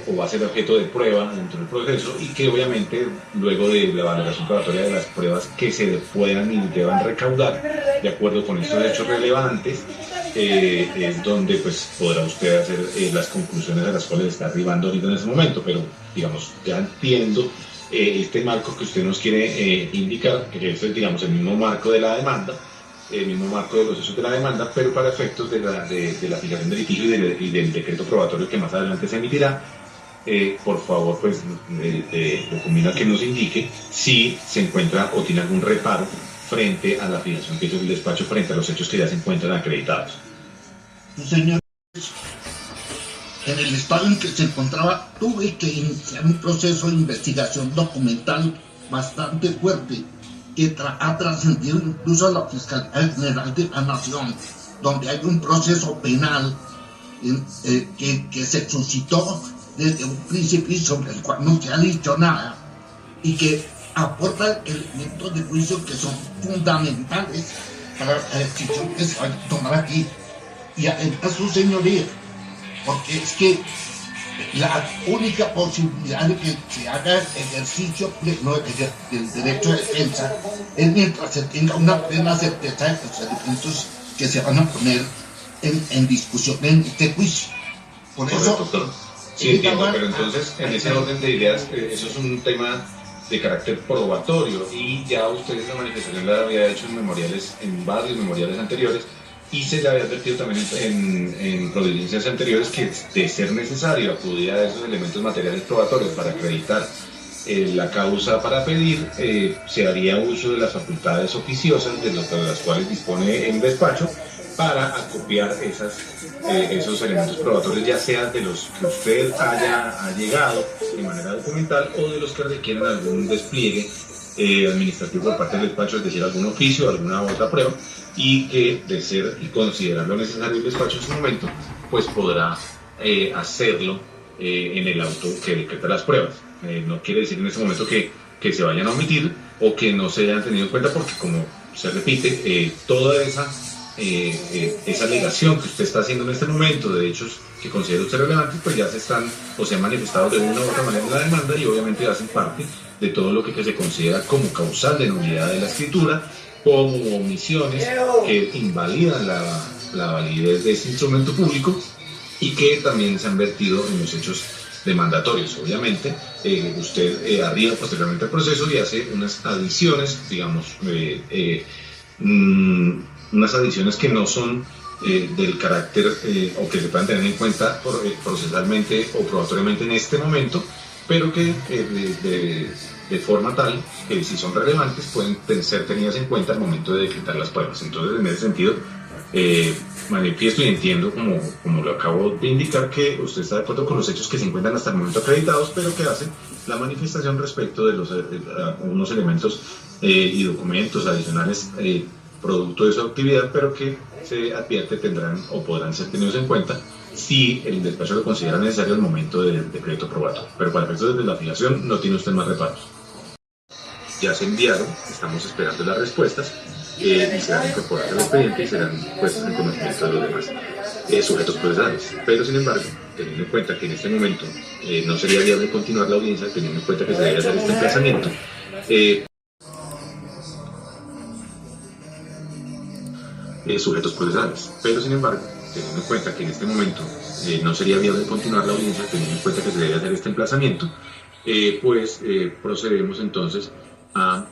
o va a ser objeto de prueba dentro del proceso, y que obviamente luego de la valoración probatoria de las pruebas que se puedan y deban recaudar de acuerdo con estos hechos relevantes, es donde pues podrá usted hacer las conclusiones a las cuales está arribando ahorita en ese momento? Pero digamos, ya entiendo este marco que usted nos quiere indicar, que es, digamos, el mismo marco de la demanda, el mismo marco de los hechos de la demanda, pero para efectos de la fijación del litigio y del decreto probatorio que más adelante se emitirá. Por favor, pues, le conviene que nos indique si se encuentra o tiene algún reparo frente a la fijación que hizo el despacho frente a los hechos que ya se encuentran acreditados. Señor, en el estado en que se encontraba, tuve que iniciar un proceso de investigación documental bastante fuerte, que ha trascendido incluso a la Fiscalía General de la Nación, donde hay un proceso penal que se suscitó desde un principio y sobre el cual no se ha dicho nada, y que aporta elementos de juicio que son fundamentales para la decisión que se va a tomar aquí. Y además, su señoría, porque es que la única posibilidad de que se haga ejercicio pleno del derecho de defensa es mientras se tenga una plena certeza de los elementos que se van a poner en discusión en este juicio. Por eso, doctor. Sí, entiendo, pero entonces, en ese orden de ideas, eso es un tema de carácter probatorio, y ya ustedes la manifestación la había hecho en varios memoriales anteriores, y se le había advertido también en providencias anteriores que, de ser necesario acudir a esos elementos materiales probatorios para acreditar la causa para pedir, se haría uso de las facultades oficiosas de las cuales dispone el despacho para acopiar esos elementos probatorios, ya sea de los que usted haya llegado de manera documental o de los que requieran algún despliegue administrativo por parte del despacho, es decir, algún oficio o alguna otra prueba, y que, de ser y considerarlo necesario el despacho en su momento, pues podrá hacerlo en el auto que decreta las pruebas. No quiere decir en ese momento que se vayan a omitir o que no se hayan tenido en cuenta, porque, como se repite, toda esa alegación que usted está haciendo en este momento de hechos que considera usted relevantes, pues ya se están o se han manifestado de una u otra manera en la demanda, y obviamente hacen parte de todo lo que se considera como causal de nulidad de la escritura, como omisiones que invalidan la validez de ese instrumento público, y que también se han vertido en los hechos demandatorios. Obviamente, usted arriba posteriormente al proceso y hace unas adiciones, digamos, unas adiciones que no son del carácter o que se puedan tener en cuenta procesalmente o probatoriamente en este momento, pero que de forma tal que, si son relevantes, pueden ser tenidas en cuenta al momento de decretar las pruebas. Entonces, en ese sentido, manifiesto y entiendo, como lo acabo de indicar, que usted está de acuerdo con los hechos que se encuentran hasta el momento acreditados, pero que hacen la manifestación respecto de unos elementos y documentos adicionales producto de su actividad, pero que se advierte tendrán o podrán ser tenidos en cuenta si el despacho lo considera necesario al momento del decreto probatorio. Pero para efectos de la fijación no tiene usted más reparos. Ya se enviaron, estamos esperando las respuestas y serán incorporadas al expediente y serán puestas en conocimiento de los demás sujetos procesales. Pero, sin embargo, teniendo en cuenta que en este momento no sería viable continuar la audiencia, teniendo en cuenta que se debe hacer este emplazamiento, sujetos procesales. Pero, sin embargo, teniendo en cuenta que en este momento no sería viable continuar la audiencia, teniendo en cuenta que se debe hacer este emplazamiento, procedemos entonces a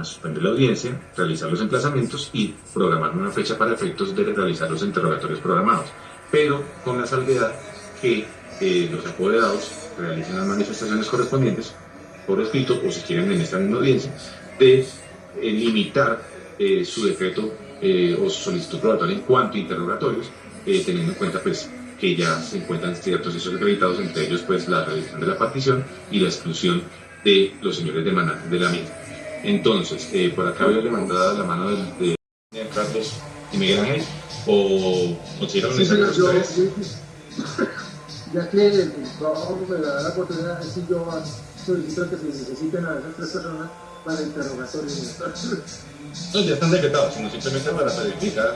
suspender la audiencia, realizar los emplazamientos y programar una fecha para efectos de realizar los interrogatorios programados, pero con la salvedad que los apoderados realicen las manifestaciones correspondientes por escrito, o si quieren en esta misma audiencia, de limitar su decreto o su solicitud probatoria en cuanto a interrogatorios, teniendo en cuenta pues que ya se encuentran ciertos hechos acreditados, entre ellos pues la realización de la partición y la exclusión de los señores demandantes de la misma. Entonces, por acá veo levantada la mano de Carlos y Miguel Ángel, o consideran necesario ustedes. Ya que el trabajo me da la oportunidad, si yo solicito que se necesiten a esas 3 personas para interrogatorios. No, ya están decretados, sino simplemente para verificar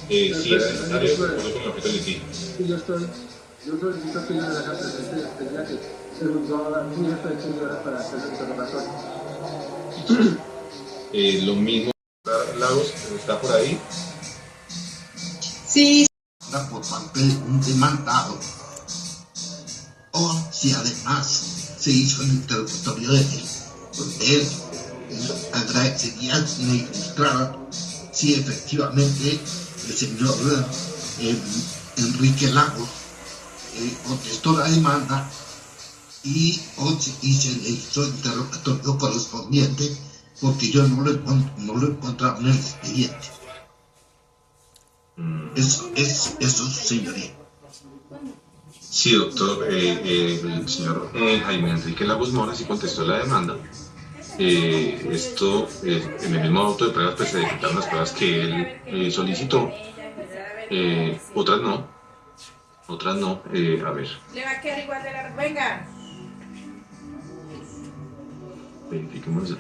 y si era necesario, de acuerdo con lo que te litigio. Sí, yo solicito que yo me haga presente desde ya que se juzgó a 10 horas para hacer el interrogatorio. Lo mismo, Lagos, está por ahí. Sí. Por parte de un demandado. O si además se hizo el interrogatorio de él, él agradecería que me ilustrara si efectivamente el señor Enrique Lagos contestó la demanda y se le hizo el interrogatorio correspondiente, porque yo no lo encontraba en el expediente. Eso, señoría. Sí, doctor, el señor Jaime Enrique Lagos Mora sí contestó la demanda. Esto, en el mismo auto de pruebas pues se detectaron las pruebas que él solicitó, otras no, a ver. Le va a quedar igual de largo, venga. Verifiquemos.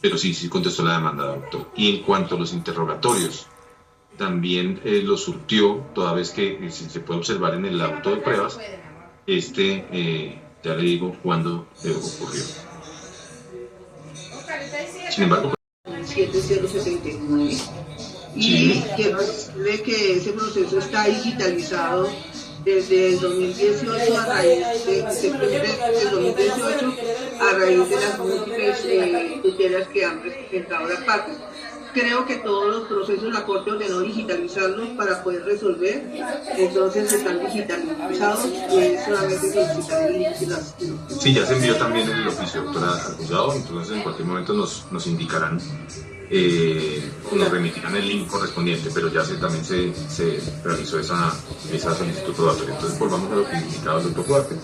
Pero sí contestó la demanda, doctor. Y en cuanto a los interrogatorios, también lo surtió, toda vez que se puede observar en el auto de pruebas, ya le digo cuándo ocurrió. Sin embargo, 7079. Y sí. quiero decirle que ese proceso está digitalizado desde el 2018 a raíz de septiembre del 2018 a raíz de las múltiples tutelas que han presentado las partes. Creo que todos los procesos la Corte ordenó digitalizarlos para poder resolver, entonces están digitalizados y solamente solicitar el link. Sí, ya se envió también el oficio, doctora, al juzgado, entonces en cualquier momento nos indicarán, nos remitirán el link correspondiente, pero ya también se realizó esa solicitud probatoria. Entonces volvamos a lo que indicaba el doctor Duarte.